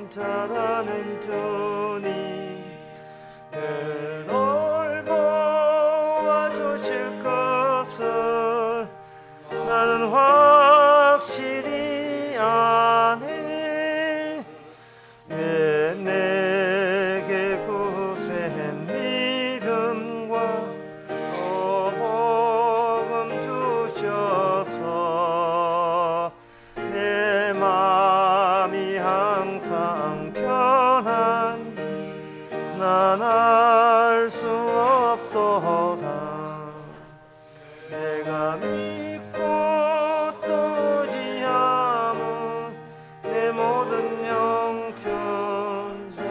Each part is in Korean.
편찮다는 주님 늘 돌보아 주실 것을 나는 확실히 아네. 왜 내게 구세한 믿음과 복음 주셔서 내 마음이 항상 편한 난 알 수 없도다. 내가 믿고 또 의지함은 내 모든 영혼 주님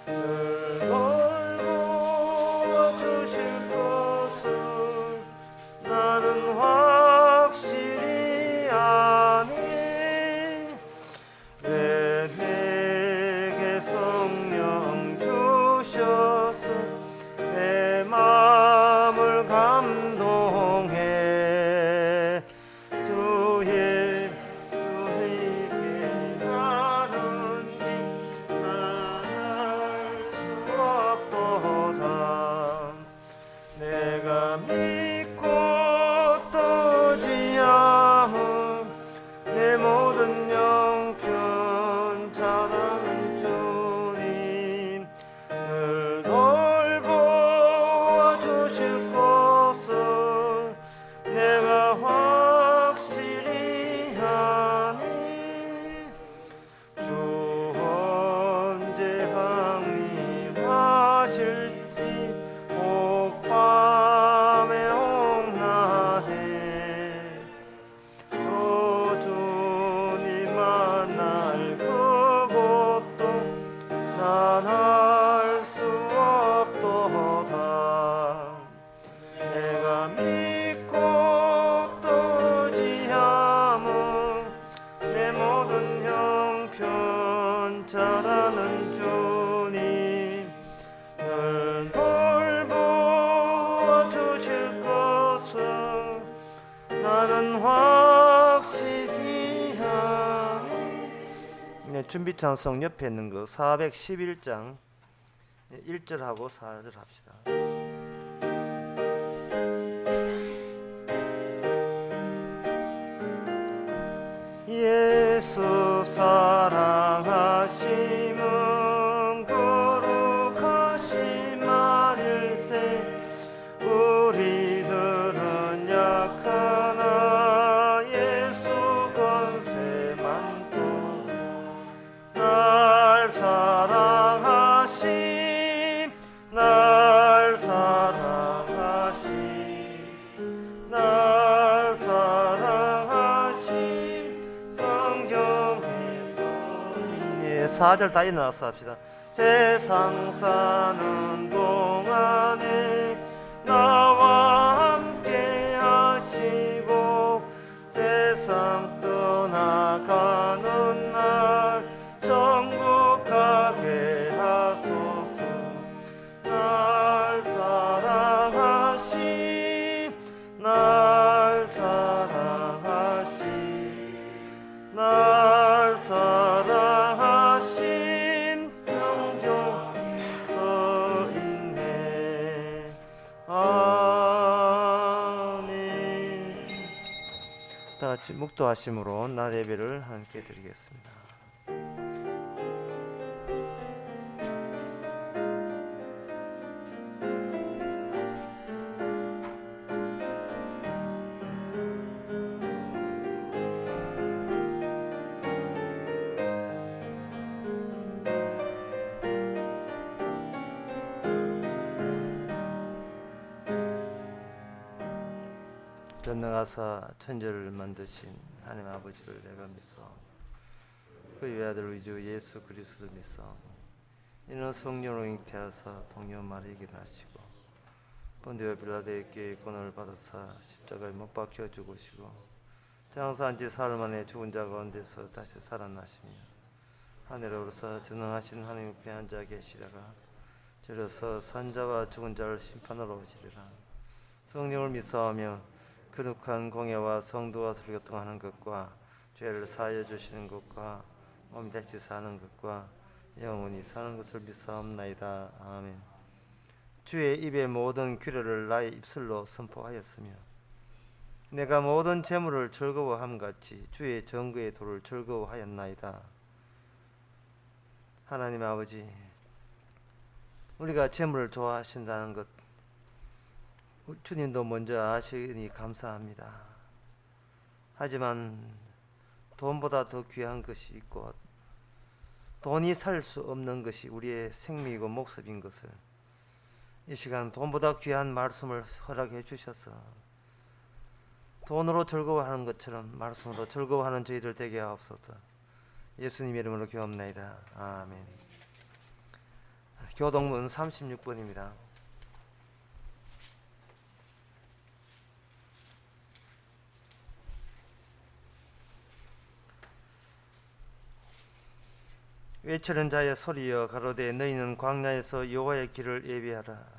늘 돌보아 주실 것을 나는 확실히 아네. 왜 내게 성령 주셔서 내 마음을 감동해 주의 주님께 가든지 알 수 없도다. 내가 믿고 또 의지함은 내 모든 영혼 잘하는 주님 늘 돌보아 주실 것을 내가 확실히 아네. 주 언제 방림하실지 옥밤에 옥나해 또 주님 만날 그곳도 난 알 수 없도다. 내가 믿고 또 의지함은 내 모든 형편 잘하는 주님 늘 돌보아 주실 것을 나는 확실히 하네. 네, 준비 찬송 옆에 있는 거 411장 1절하고 4절 합시다. 예수 사랑하심은 거룩하신 말일세. 우리들은 약하나 예수 권세 많도다. 날 사랑하심 날 사랑하심 날 사랑하심 성경에서 4절 다 일어나서 합시다. 세상 사는 동안에 나와 함께 하시고 세상 떠나가는 날 천국 가게 하소서. 날 사랑하심 날 사랑하심 날 사랑하심 영종 서 있네. 아멘. 다 같이 묵도하심으로 낮 예배를 함께 드리겠습니다. 전능하사 천지를 만드신 하나님 아버지를 내가 믿어 그 외아들 우리 주 예수 그리스도 믿어 이는 성령으로 잉태하사 동료 마리에게 나시고 본디오 빌라도에게 권을 받아사 십자가에 못 박혀 죽으시고 장사한 지 사흘 만에 죽은 자 가운데서 다시 살아나시며 하늘에 오르사 전능하신 하나님 옆에 앉아 계시다가 저로서 산자와 죽은 자를 심판하러 오시리라. 성령을 믿사오며 거룩한 공예와 성도와 설교통하는 것과 죄를 사하여 주시는 것과 몸이 다시 사는 것과 영원히 사는 것을 믿사옵나이다. 아멘. 주의 입의 모든 규례를 나의 입술로 선포하였으며 내가 모든 재물을 즐거워함 같이 주의 정거의 도를 즐거워하였나이다. 하나님 아버지, 우리가 재물을 좋아하신다는 것 주님도 먼저 아시니 감사합니다. 하지만 돈보다 더 귀한 것이 있고 돈이 살 수 없는 것이 우리의 생명이고 목숨인 것을 이 시간 돈보다 귀한 말씀을 허락해 주셔서 돈으로 즐거워하는 것처럼 말씀으로 즐거워하는 저희들 되게 하옵소서. 예수님 이름으로 기도합나이다. 아멘. 교동문 36번입니다. 외치는 자의 소리여 가로되 너희는 광야에서 여호와의 길을 예비하라.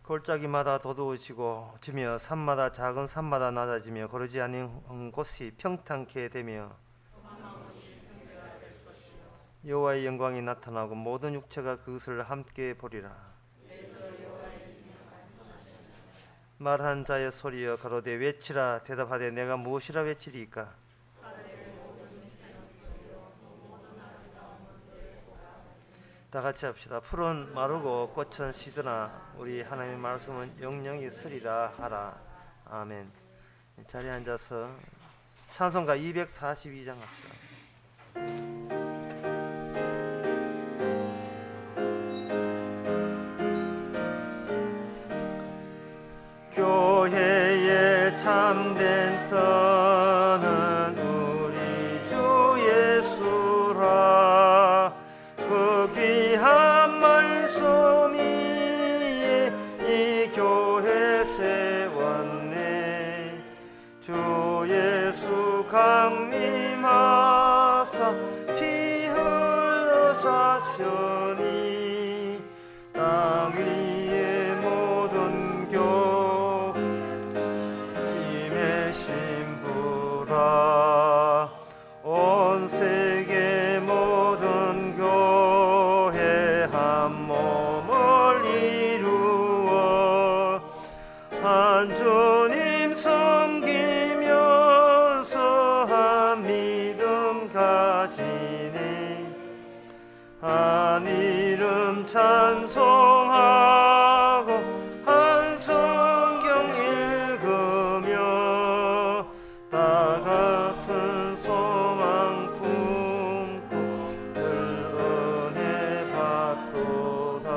골짜기마다 돋우시고 지며 산마다 작은 산마다 낮아지며 거르지 않은 곳이 평탄케 되며 여호와의 영광이 나타나고 모든 육체가 그것을 함께 보리라. 말한 자의 소리여 가로되 외치라. 대답하되 내가 무엇이라 외치리이까. 다 같이 합시다. 풀은 마르고 꽃은 시드나 우리 하나님의 말씀은 영영이 서리라 하라. 아멘. 자리에 앉아서 찬송가 242장 합시다. 교회의 참된 터는 우리 주 예수라. 그 귀한 말씀 위에 이 교회 세웠네. 주 예수 강림하사 피 흘러 사시니 땅 위의 모든 교임의 신부라. 온 세계 모든 교회 한 몸을 이루어 한 주님 섬기면서 한 믿음 가지네. 한 이름 찬송하고 한 성경 읽으며 다 같은 소망 품고 늘 은혜 받도다.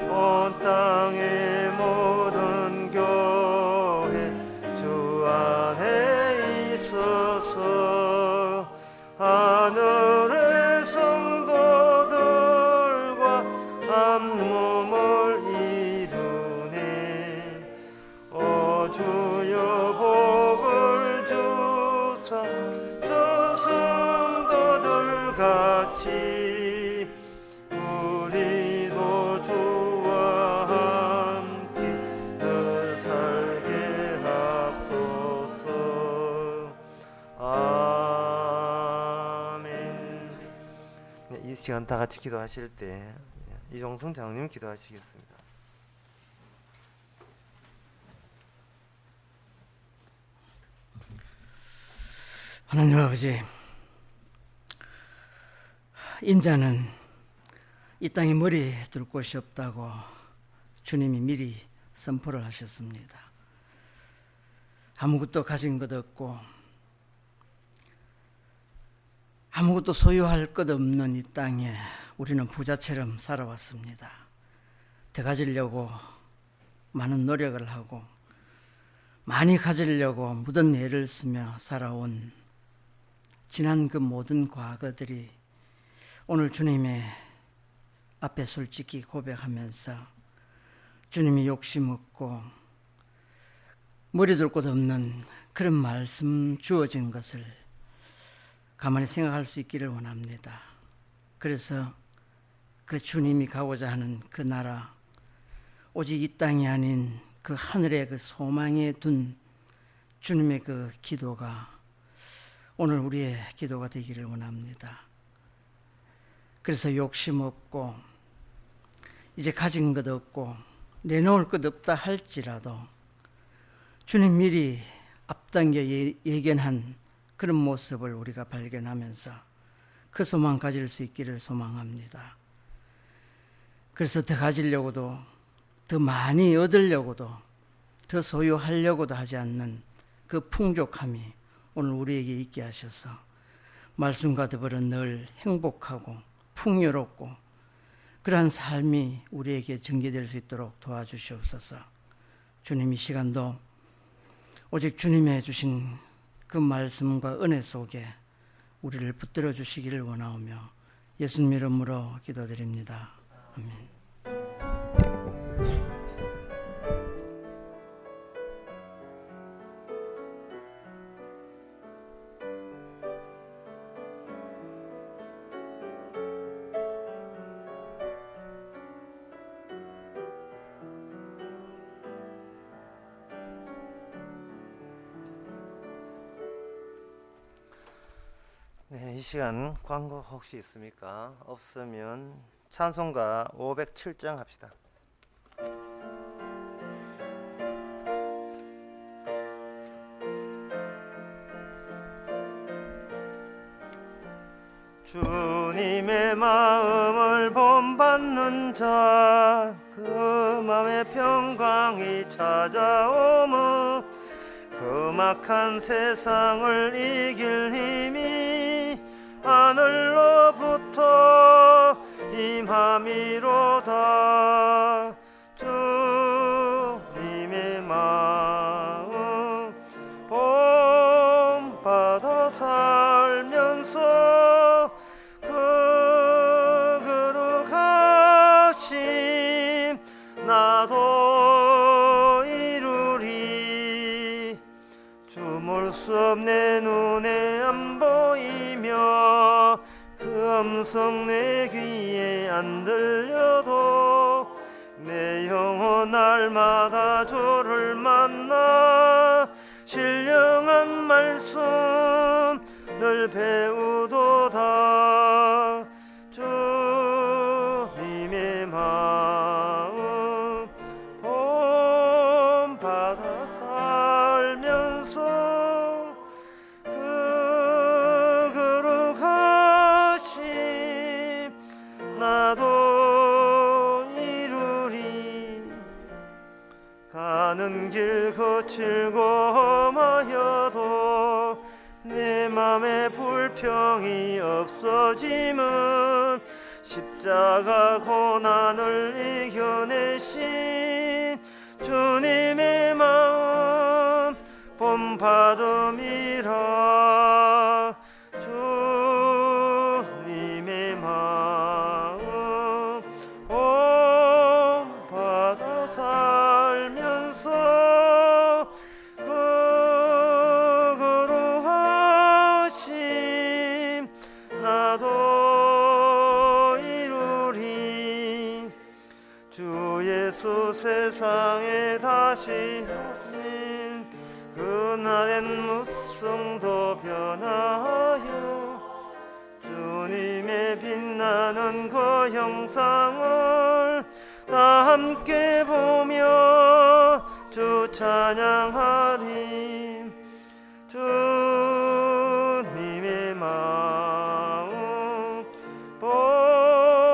온 땅의 모든 교회 주 안에 있어서 하늘의 성도들과 한 몸을 이루네. 오 주여 복을 주사 저 성도들 같이 우리도 주와 함께 늘 살게 하옵소서. 아멘. 이 시간 다 같이 기도하실 때 이종성 장로님 기도하시겠습니다. 하나님 아버지, 인자는 이 땅에 머리 둘 곳이 없다고 주님이 미리 선포를 하셨습니다. 아무것도 가진 것 없고 아무것도 소유할 것 없는 이 땅에 우리는 부자처럼 살아왔습니다. 더 가지려고 많은 노력을 하고 많이 가지려고 묻은 애를 쓰며 살아온 지난 그 모든 과거들이 오늘 주님의 앞에 솔직히 고백하면서 주님이 욕심 없고 머리 둘 곳 없는 그런 말씀 주어진 것을 가만히 생각할 수 있기를 원합니다. 그래서 그 주님이 가고자 하는 그 나라, 오직 이 땅이 아닌 그 하늘의 그 소망에 둔 주님의 그 기도가 오늘 우리의 기도가 되기를 원합니다. 그래서 욕심 없고 이제 가진 것 없고 내놓을 것 없다 할지라도 주님 미리 앞당겨 예견한 그런 모습을 우리가 발견하면서 그 소망 가질 수 있기를 소망합니다. 그래서 더 가지려고도 더 많이 얻으려고도 더 소유하려고도 하지 않는 그 풍족함이 오늘 우리에게 있게 하셔서 말씀과 더불어 늘 행복하고 풍요롭고 그러한 삶이 우리에게 전개될 수 있도록 도와주시옵소서. 주님 이 시간도 오직 주님의 주신 그 말씀과 은혜 속에 우리를 붙들어 주시기를 원하오며 예수님 이름으로 기도드립니다. 아멘. 네, 이 시간 광고 혹시 있습니까? 없으면 찬송가 507장 합시다. 주님의 마음을 본받는 자, 그 마음의 평강이 찾아오며 험악한 세상을 이길 힘이 하늘로부터 임함이로다. 주님의 마음 본받아 살면서 그 거룩하심 나도 이루리. 주물 수 없네 눈에 안 보이며 그 음성 내 귀에 안 들려도 내 영혼 날마다 주를 만나 신령한 말씀 늘 배우도다. 주님의 마음 본받아 살면서 그 거룩하심 나도 이루리. 가는 길 거칠고 험하여도 내 맘에 불평이 없어짐은 십자가 고난을 이겨내신 주님의 마음 본받음이라. 주님의 마음 본받아 살면서 그 거룩하심 나도 이루리. 주 예수 세상에 다시 오신 그날엔 무성도 변하여 주님의 빛나는 그 형상을 다 함께 보며 주 찬양하리. 주님의 마음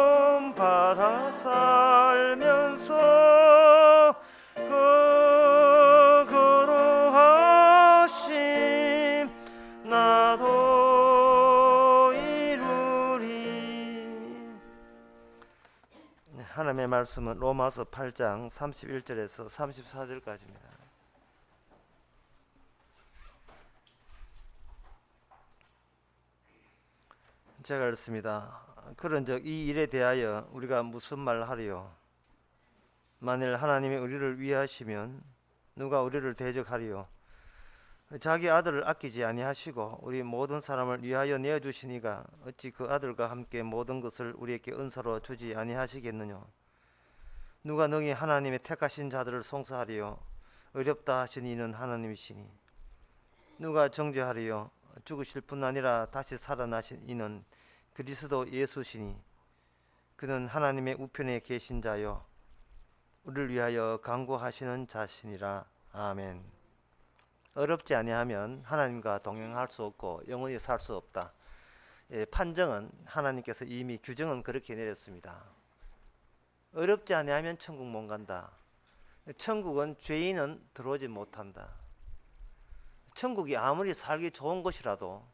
본받아 살면서 그 거룩하심 나도 이루리. 하나님의 말씀은 로마서 8장 31절에서 34절까지입니다. 제가 읽습니다. 그런즉 이 일에 대하여 우리가 무슨 말 하리요? 만일 하나님이 우리를 위하시면 누가 우리를 대적하리요? 자기 아들을 아끼지 아니하시고 우리 모든 사람을 위하여 내어주시니가 어찌 그 아들과 함께 모든 것을 우리에게 은사로 주지 아니하시겠느냐? 누가 능히 하나님의 택하신 자들을 송사하리요 어렵다 하신 이는 하나님이시니 누가 정죄하리요 죽으실 뿐 아니라 다시 살아나신 이는 그리스도 예수시니 그는 하나님의 우편에 계신 자요 우리를 위하여 간구하시는 자시니라. 아멘. 어렵지 아니하면 하나님과 동행할 수 없고 영원히 살 수 없다. 판정은 하나님께서 이미 규정은 그렇게 내렸습니다. 어렵지 아니하면 천국 못 간다. 천국은 죄인은 들어오지 못한다. 천국이 아무리 살기 좋은 곳이라도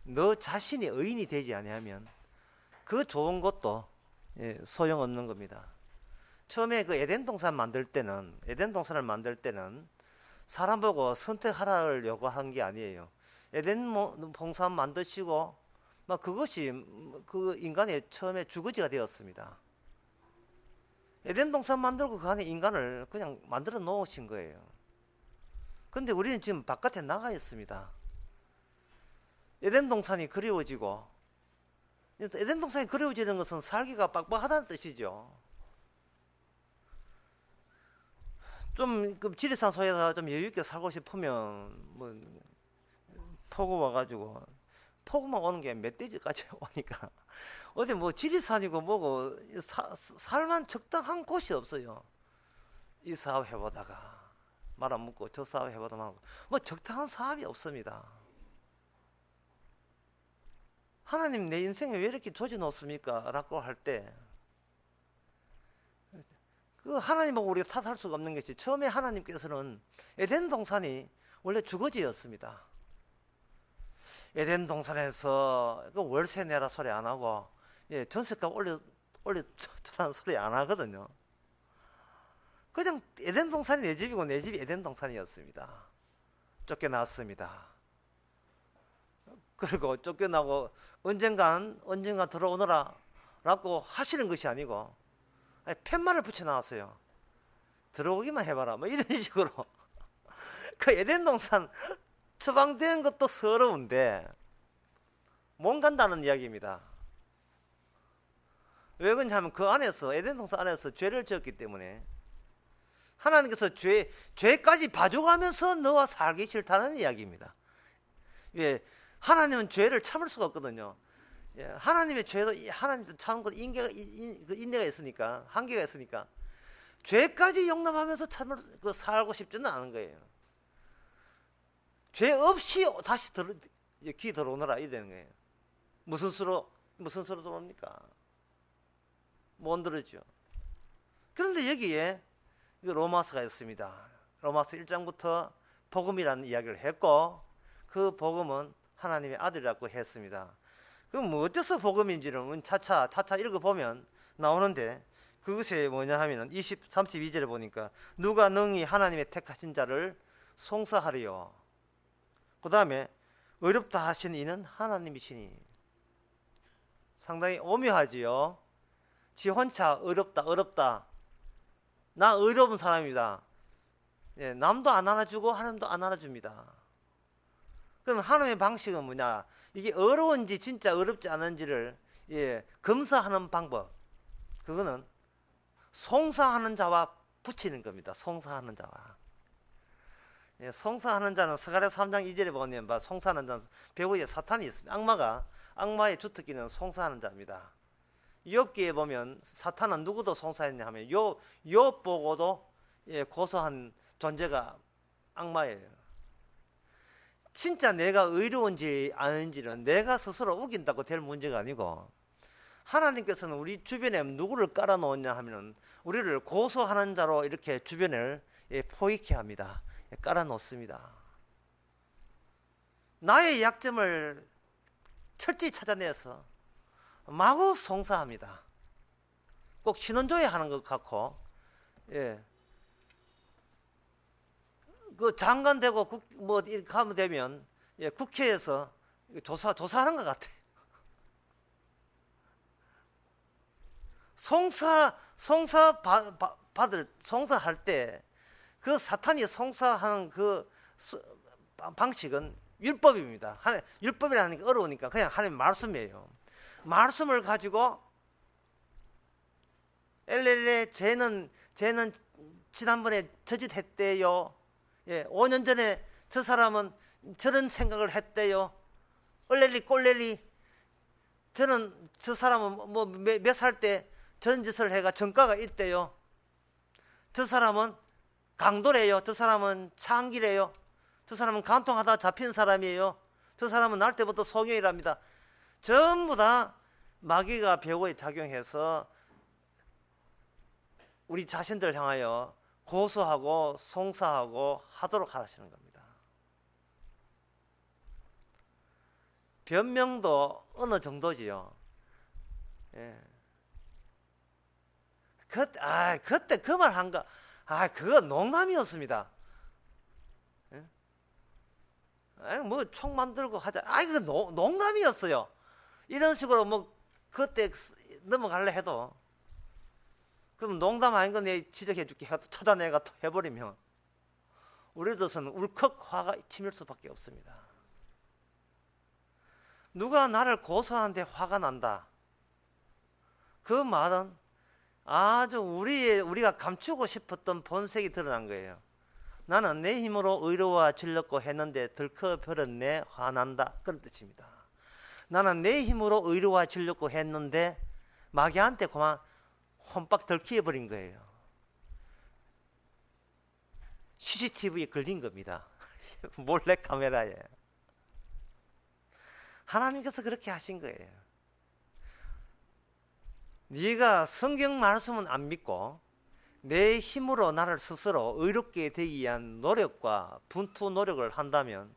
너 자신이 의인이 되지 아니하면 그 좋은 것도 소용없는 겁니다. 처음에 그 에덴 동산 만들 때는 사람 보고 선택하라를 요구한 게 아니에요. 에덴 동산 만드시고 막 그것이 그 인간의 처음에 주거지가 되었습니다. 에덴 동산 만들고 그 안에 인간을 그냥 만들어 놓으신 거예요. 근데 우리는 지금 바깥에 나가 있습니다. 에덴 동산이 그리워지고, 에덴 동산이 그리워지는 것은 살기가 빡빡하다는 뜻이죠. 좀 지리산 소에서 좀 여유 있게 살고 싶으면 뭐 폭우 와가지고 폭우만 오는 게 멧돼지까지 오니까 어디 뭐 지리산이고 뭐고 살만 적당한 곳이 없어요. 이 사업 해보다가 말 안 묻고 저 사업 해보다가 뭐 적당한 사업이 없습니다. 하나님 내 인생에 왜 이렇게 조지 놓습니까? 라고 할 때 그 하나님하고 우리가 탓할 수가 없는 것이 처음에 하나님께서는 에덴 동산이 원래 주거지였습니다. 에덴 동산에서 그 월세 내라 소리 안 하고 전세값 올려주라는 소리 안 하거든요. 그냥 에덴 동산이 내 집이고 내 집이 에덴 동산이었습니다. 쫓겨났습니다. 그리고 쫓겨나고 언젠간 들어오너라 라고 하시는 것이 아니고 팻말을 붙여 나왔어요. 들어오기만 해봐라 뭐 이런 식으로 그 에덴 동산 처방된 것도 서러운데 못 간다는 이야기입니다. 왜 그러냐면 그 안에서 에덴 동산 안에서 죄를 지었기 때문에 하나님께서 죄까지 봐줘가면서 너와 살기 싫다는 이야기입니다. 왜? 하나님은 죄를 참을 수가 없거든요. 하나님의 죄도 하나님도 참은 것 인내가 있으니까 한계가 있으니까 죄까지 용납하면서 살고 싶지는 않은 거예요. 죄 없이 다시 귀 들어오너라 이 되는 거예요. 무슨 수로 들어옵니까? 못 들었죠. 그런데 여기에 로마서가 있습니다. 로마서 1장부터 복음이라는 이야기를 했고 그 복음은 하나님의 아들이라고 했습니다. 그럼 뭐 어째서 복음인지는 차차 읽어보면 나오는데 그것이 뭐냐 하면은 32절에 보니까 누가 능히 하나님의 택하신 자를 송사하리요. 그 다음에 어렵다 하신 이는 하나님이시니. 상당히 오묘하지요. 지 혼자 어렵다. 나 어려운 사람입니다. 남도 안 안아주고 하나님도 안 안아줍니다. 그럼 하나님의 방식은 뭐냐? 이게 어려운지 진짜 어렵지 않은지를 검사하는 방법. 그거는 송사하는 자와 붙이는 겁니다. 송사하는 자와. 송사하는 자는 스가랴 3장 2절에 보면 송사하는 자는 배후에 사탄이 있습니다. 악마의 주특기는 송사하는 자입니다. 욥기에 보면 사탄은 누구도 송사했냐 하면 욥 보고도 고소한 존재가 악마예요. 진짜 내가 의로운지 아닌지는 내가 스스로 우긴다고 될 문제가 아니고 하나님께서는 우리 주변에 누구를 깔아놓았냐 하면 우리를 고소하는 자로 이렇게 주변을 포획해 합니다. 깔아놓습니다. 나의 약점을 철저히 찾아내서 마구 송사합니다. 꼭 신원조회 하는 것 같고, 그 장관 되고 뭐 이렇게 하면 되면 국회에서 조사하는 것 같아. 송사할 때 그 사탄이 송사하는 그 방식은 율법입니다. 율법이라는 게 어려우니까 그냥 하나님 말씀이에요. 말씀을 가지고 엘렐레 쟤는 지난번에 저짓했대요. 5년 전에 저 사람은 저런 생각을 했대요. 얼렐리 꼴렐리 저 사람은 뭐 몇 살 때 저런 짓을 해가 전과가 있대요. 저 사람은 강도래요. 저 사람은 창기래요. 저 사람은 간통하다 잡힌 사람이에요. 저 사람은 날 때부터 소경이랍니다. 전부 다 마귀가 배우에 작용해서 우리 자신들 향하여 고소하고 송사하고 하도록 하시는 겁니다. 변명도 어느 정도지요. 그때 그 말 한 거, 그거 농담이었습니다. 뭐 총 만들고 하자. 그거 농담이었어요. 이런 식으로 뭐 그때 넘어갈래 해도, 그럼 농담 아닌 거 내 지적해 줄게 해도 찾아내가 또 해버리면 우리들은 울컥 화가 치밀 수밖에 없습니다. 누가 나를 고소하는데 화가 난다. 그 말은 아주 우리가 감추고 싶었던 본색이 드러난 거예요. 나는 내 힘으로 의로워지려고 했는데 들켜버렸네, 화난다, 그런 뜻입니다. 나는 내 힘으로 의로워지려고 했는데 마귀한테 그만 혼박 들키어버린 거예요. CCTV에 걸린 겁니다. 몰래 카메라에. 하나님께서 그렇게 하신 거예요. 네가 성경 말씀은 안 믿고 내 힘으로 나를 스스로 의롭게 되기 위한 노력과 분투 노력을 한다면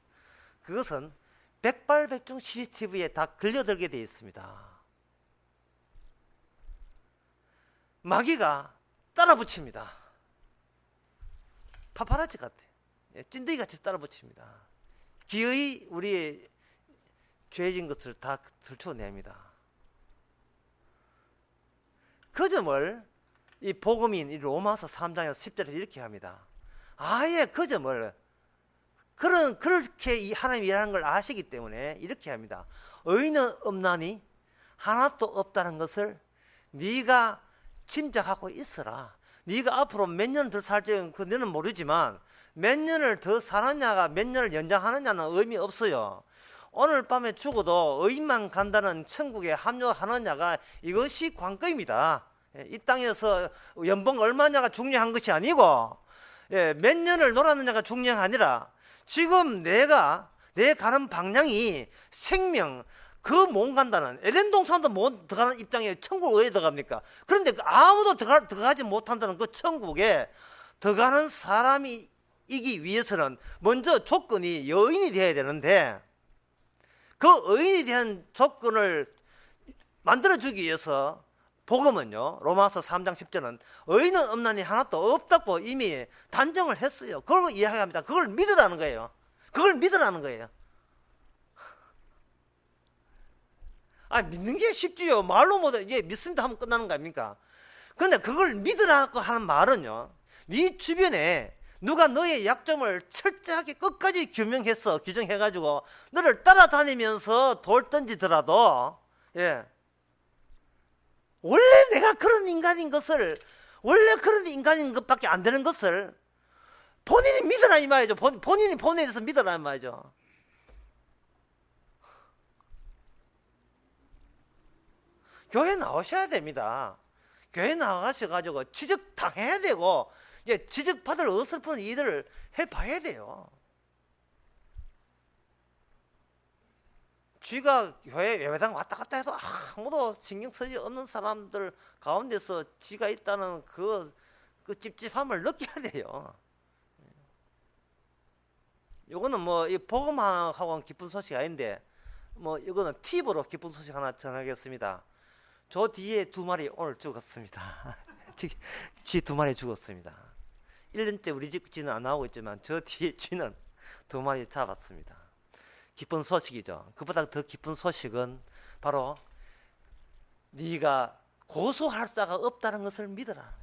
그것은 백발백중 CCTV에 다 걸려들게 되어 있습니다. 마귀가 따라붙입니다. 파파라치 같아. 찐득이같이 따라붙입니다. 기어이 우리의 죄진 것을 다 들춰냅니다. 그 점을 이 복음인 이 로마서 3장에서 10절에서 이렇게 합니다. 아예 그 점을 그렇게 이 하나님이 일하는 걸 아시기 때문에 이렇게 합니다. 의인은 없나니 하나도 없다는 것을 네가 짐작하고 있어라. 네가 앞으로 몇 년 더 살지 그 너는 모르지만 몇 년을 더 사느냐가 몇 년을 연장하느냐는 의미 없어요. 오늘 밤에 죽어도 의인만 간다는 천국에 합류하느냐가 이것이 관건입니다. 이 땅에서 연봉 얼마냐가 중요한 것이 아니고 몇 년을 놀았느냐가 중요한 게 아니라 지금 내 가는 방향이 생명 그 못 간다는 에덴 동산도 못 들어가는 입장에 천국 왜 들어갑니까? 그런데 아무도 들어가지 못한다는 그 천국에 들어가는 사람이 이기 위해서는 먼저 조건이 여인이 되어야 되는데 그 의인에 대한 조건을 만들어주기 위해서 복음은요, 로마서 3장 10절은 의인은 없나니 하나도 없다고 이미 단정을 했어요. 그걸 이야기합니다. 그걸 믿으라는 거예요. 그걸 믿으라는 거예요. 믿는 게 쉽지요. 말로 못 믿습니다 하면 끝나는 거 아닙니까? 그런데 그걸 믿으라고 하는 말은요, 네 주변에 누가 너의 약점을 철저하게 끝까지 규정해가지고 너를 따라다니면서 돌 던지더라도 원래 내가 그런 인간인 것을, 원래 그런 인간인 것밖에 안 되는 것을 본인이 믿으라 이 말이죠. 본인이 본인에 대해서 믿으라 이 말이죠. 교회 나오셔야 됩니다. 교회 나가셔가지고 지적당해야 되고 지적받을 어설픈 일을 해봐야 돼요. 쥐가 교회 예배당 왔다 갔다 해서 아무도 신경 쓰지 없는 사람들 가운데서 쥐가 있다는 그 찝찝함을 느껴야 돼요. 요거는 뭐 이 복음하고는 기쁜 소식이 아닌데 뭐 이거는 팁으로 기쁜 소식 하나 전하겠습니다. 저 뒤에 2마리 오늘 죽었습니다. 쥐 2마리 죽었습니다. 1년째 우리 집 쥐는 안 나오고 있지만 저 뒤에 쥐는 2마리 잡았습니다. 기쁜 소식이죠. 그보다 더 기쁜 소식은 바로 네가 고소할 자가 없다는 것을 믿어라.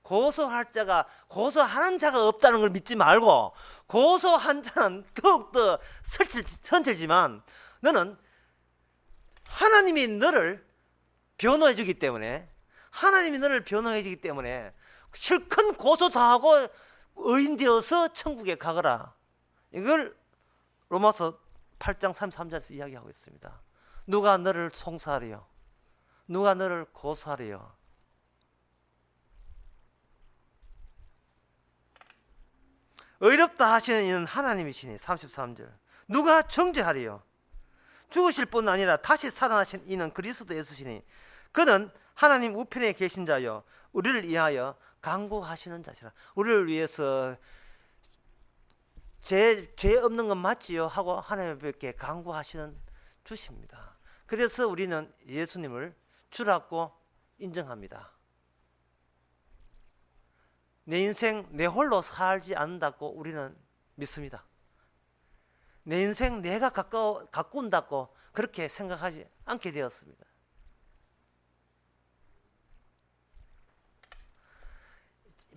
고소하는 자가 없다는 걸 믿지 말고 고소한 자는 더욱더 선칠지만 너는 하나님이 너를 변호해 주기 때문에 하나님이 너를 변호해 주기 때문에 실컷 고소당하고 의인 되어서 천국에 가거라. 이걸 로마서 8장 33절에서 이야기하고 있습니다. 누가 너를 송사하리요? 누가 너를 고소하리요? 의롭다 하시는 이는 하나님이시니 33절. 누가 정죄하리요? 죽으실 뿐 아니라 다시 살아나신 이는 그리스도 예수시니 그는 하나님 우편에 계신 자요 우리를 위하여 간구하시는 자시라. 우리를 위해서 죄 없는 건 맞지요 하고 하나님께 간구하시는 주십니다. 그래서 우리는 예수님을 주라고 인정합니다. 내 인생 내 홀로 살지 않는다고 우리는 믿습니다. 내 인생 내가 가꾼다고 그렇게 생각하지 않게 되었습니다.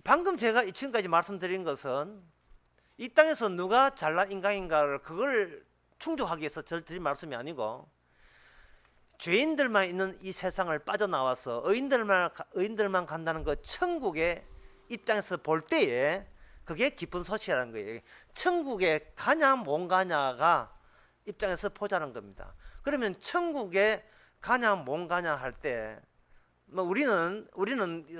방금 제가 지금까지 말씀드린 것은 이 땅에서 누가 잘난 인간인가를 그걸 충족하기 위해서 드린 말씀이 아니고 죄인들만 있는 이 세상을 빠져나와서 의인들만 간다는 그 천국의 입장에서 볼 때에 그게 기쁜 소식이라는 거예요. 천국에 가냐 못 가냐가 입장에서 보자는 겁니다. 그러면 천국에 가냐 못 가냐 할 때 우리는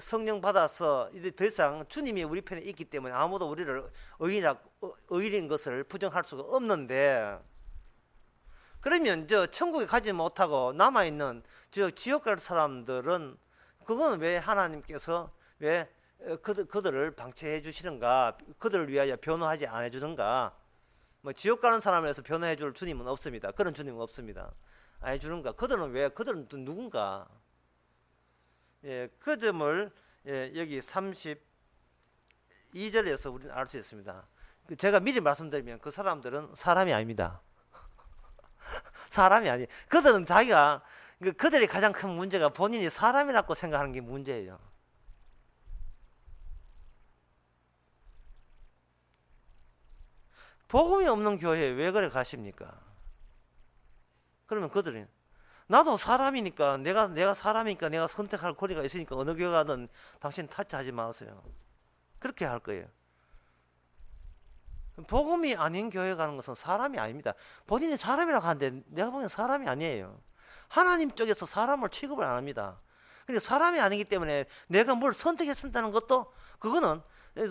성령 받아서 이제 더 이상 주님이 우리 편에 있기 때문에 아무도 우리를 의인인 것을 부정할 수가 없는데, 그러면 저 천국에 가지 못하고 남아있는 저 지옥 갈 사람들은 그거는 왜 하나님께서 왜 그들을 방치해 주시는가? 그들을 위하여 변호하지 않아 주는가? 뭐 지옥 가는 사람을 위해서 변호해 줄 주님은 없습니다. 그런 주님은 없습니다. 안 해 주는가? 그들은 또 누군가? 예, 그 점을 여기 32절에서 우리는 알 수 있습니다. 제가 미리 말씀드리면 그 사람들은 사람이 아닙니다. 사람이 아니. 그들은 그들이 가장 큰 문제가 본인이 사람이라고 생각하는 게 문제예요. 복음이 없는 교회에 왜 그래 가십니까? 그러면 그들이 나도 사람이니까 내가 사람이니까 내가 선택할 권리가 있으니까 어느 교회 가든 당신 타치하지 마세요. 그렇게 할 거예요. 복음이 아닌 교회 가는 것은 사람이 아닙니다. 본인이 사람이라고 하는데 내가 보기엔 사람이 아니에요. 하나님 쪽에서 사람을 취급을 안 합니다. 그러니까 사람이 아니기 때문에 내가 뭘 선택했다는 것도 그거는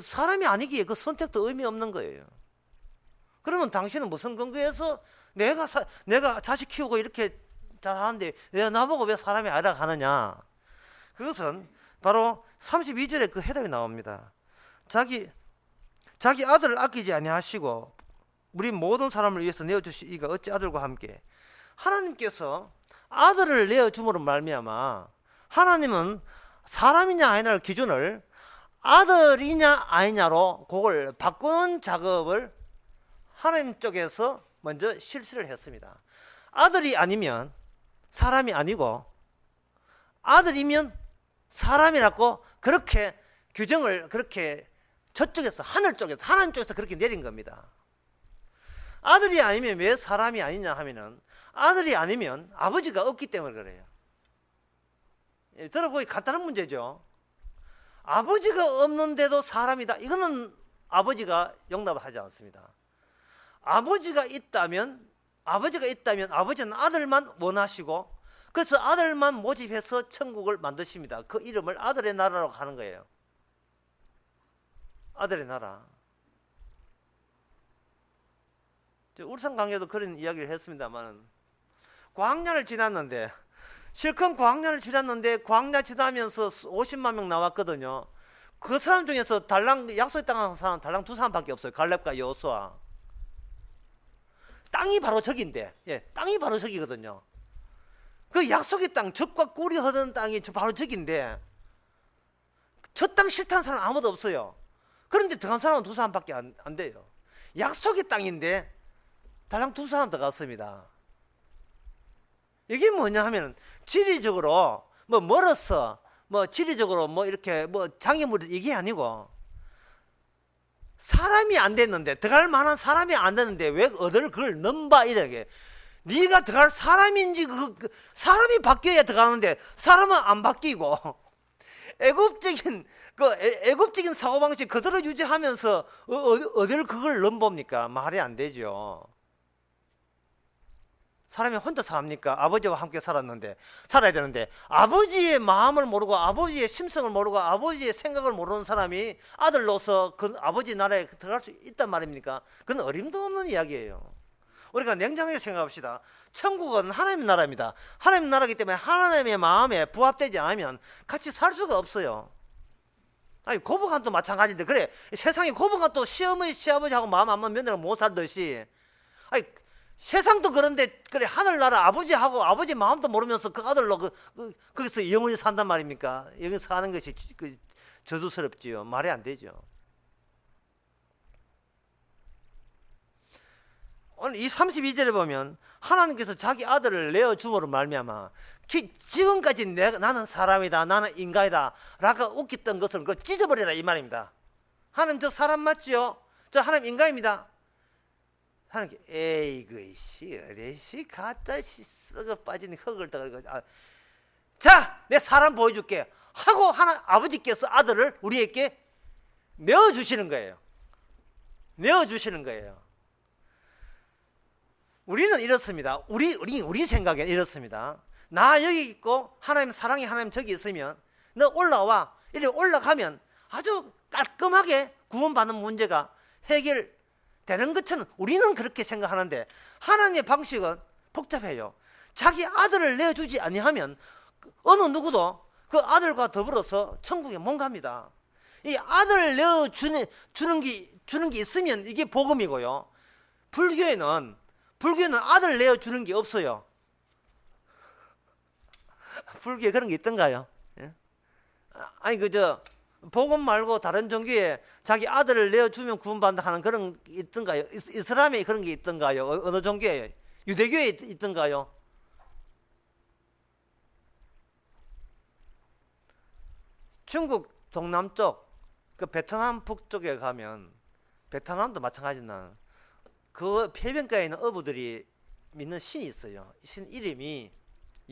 사람이 아니기에 그 선택도 의미 없는 거예요. 그러면 당신은 무슨 근거에서 내가 자식 키우고 이렇게 잘하는데 내가 나보고 왜 사람이 아니라 하느냐? 그것은 바로 32절에 그 해답이 나옵니다. 자기 아들을 아끼지 아니하시고 우리 모든 사람을 위해서 내어주시기가 어찌 아들과 함께 하나님께서 아들을 내어줌으로 말미암아 하나님은 사람이냐 아니냐를 기준을 아들이냐 아니냐로 그걸 바꾸는 작업을 하나님 쪽에서 먼저 실시를 했습니다. 아들이 아니면 사람이 아니고 아들이면 사람이라고 그렇게 규정을 그렇게 저쪽에서 하나님 쪽에서 그렇게 내린 겁니다. 아들이 아니면 왜 사람이 아니냐 하면은 아들이 아니면 아버지가 없기 때문에 그래요. 들어보기 간단한 문제죠. 아버지가 없는데도 사람이다. 이거는 아버지가 용납을 하지 않습니다. 아버지가 있다면 아버지는 아들만 원하시고 그래서 아들만 모집해서 천국을 만드십니다. 그 이름을 아들의 나라라고 하는 거예요. 아들의 나라. 울산 강에도 그런 이야기를 했습니다만 광야를 지났는데 실컷 광야를 지났는데 광야 지나면서 50만 명 나왔거든요. 그 사람 중에서 약속의 땅 한 사람 달랑 2사람밖에 없어요. 갈렙과 여호수아. 땅이 바로 저기인데, 땅이 바로 저기거든요. 그 약속의 땅, 적과 꿀이 흐르는 땅이 바로 저기인데, 저 땅 싫다는 사람 아무도 없어요. 그런데 들어간 사람은 2사람밖에 안 돼요. 약속의 땅인데, 달랑 2사람 들어갔습니다. 이게 뭐냐 하면, 지리적으로, 멀어서, 지리적으로 이렇게, 장애물이 이게 아니고, 사람이 안 됐는데 들어갈 만한 사람이 안 됐는데 왜 얻을 그걸 넘봐 이렇게 네가 들어갈 사람인지 사람이 바뀌어야 들어가는데 사람은 안 바뀌고 애굽적인 사고방식 그대로 유지하면서 어딜 그걸 넘봅니까? 말이 안 되죠. 사람이 혼자 삽니까? 아버지와 함께 살아야 되는데 아버지의 마음을 모르고 아버지의 심성을 모르고 아버지의 생각을 모르는 사람이 아들로서 그 아버지 나라에 들어갈 수 있단 말입니까? 그건 어림도 없는 이야기예요. 우리가 냉정하게 생각합시다. 천국은 하나님의 나라입니다. 하나님의 나라이기 때문에 하나님의 마음에 부합되지 않으면 같이 살 수가 없어요. 아니 고부간도 마찬가지인데 그래 세상에 고부간도 시아버지하고 마음 안 맞는 며느리가 못 살듯이 아니 세상도 그런데 그래 하늘나라 아버지하고 아버지 마음도 모르면서 그 아들로 거기서 영원히 산단 말입니까? 영원히 사는 것이 저주스럽지요. 말이 안 되죠. 오늘 이 32절에 보면 하나님께서 자기 아들을 내어줌으로 말미암아 지금까지 나는 사람이다 나는 인간이다 라고 웃겼던 것을 찢어버리라 이 말입니다. 하나님 저 사람 맞죠? 저 하나님 인간입니다. 하나님 에이그이씨 어레씨 가짜씨 썩어 빠진 흙을 자 내 사람 보여줄게 하고 아버지께서 아들을 우리에게 내어주시는 거예요. 우리는 이렇습니다. 우리 생각엔 이렇습니다. 나 여기 있고 하나님 사랑이 하나님 저기 있으면 너 올라와. 이렇게 올라가면 아주 깔끔하게 구원받는 문제가 해결되는 것처럼 우리는 그렇게 생각하는데 하나님의 방식은 복잡해요. 자기 아들을 내어주지 아니하면 어느 누구도 그 아들과 더불어서 천국에 못 갑니다. 이 아들을 내어주는 게 있으면 이게 복음이고요. 불교에는 아들 내어주는 게 없어요. 불교에 그런 게 있던가요? 예? 아니 복음 말고 다른 종교에 자기 아들을 내어주면 구원받는다 하는 그런 게 있던가요? 이슬람에 그런 게 있던가요? 어느 종교에? 유대교에 있던가요? 중국 동남쪽 그 베트남 북쪽에 가면 베트남도 마찬가지나 그 해변가에 있는 어부들이 믿는 신이 있어요. 신 이름이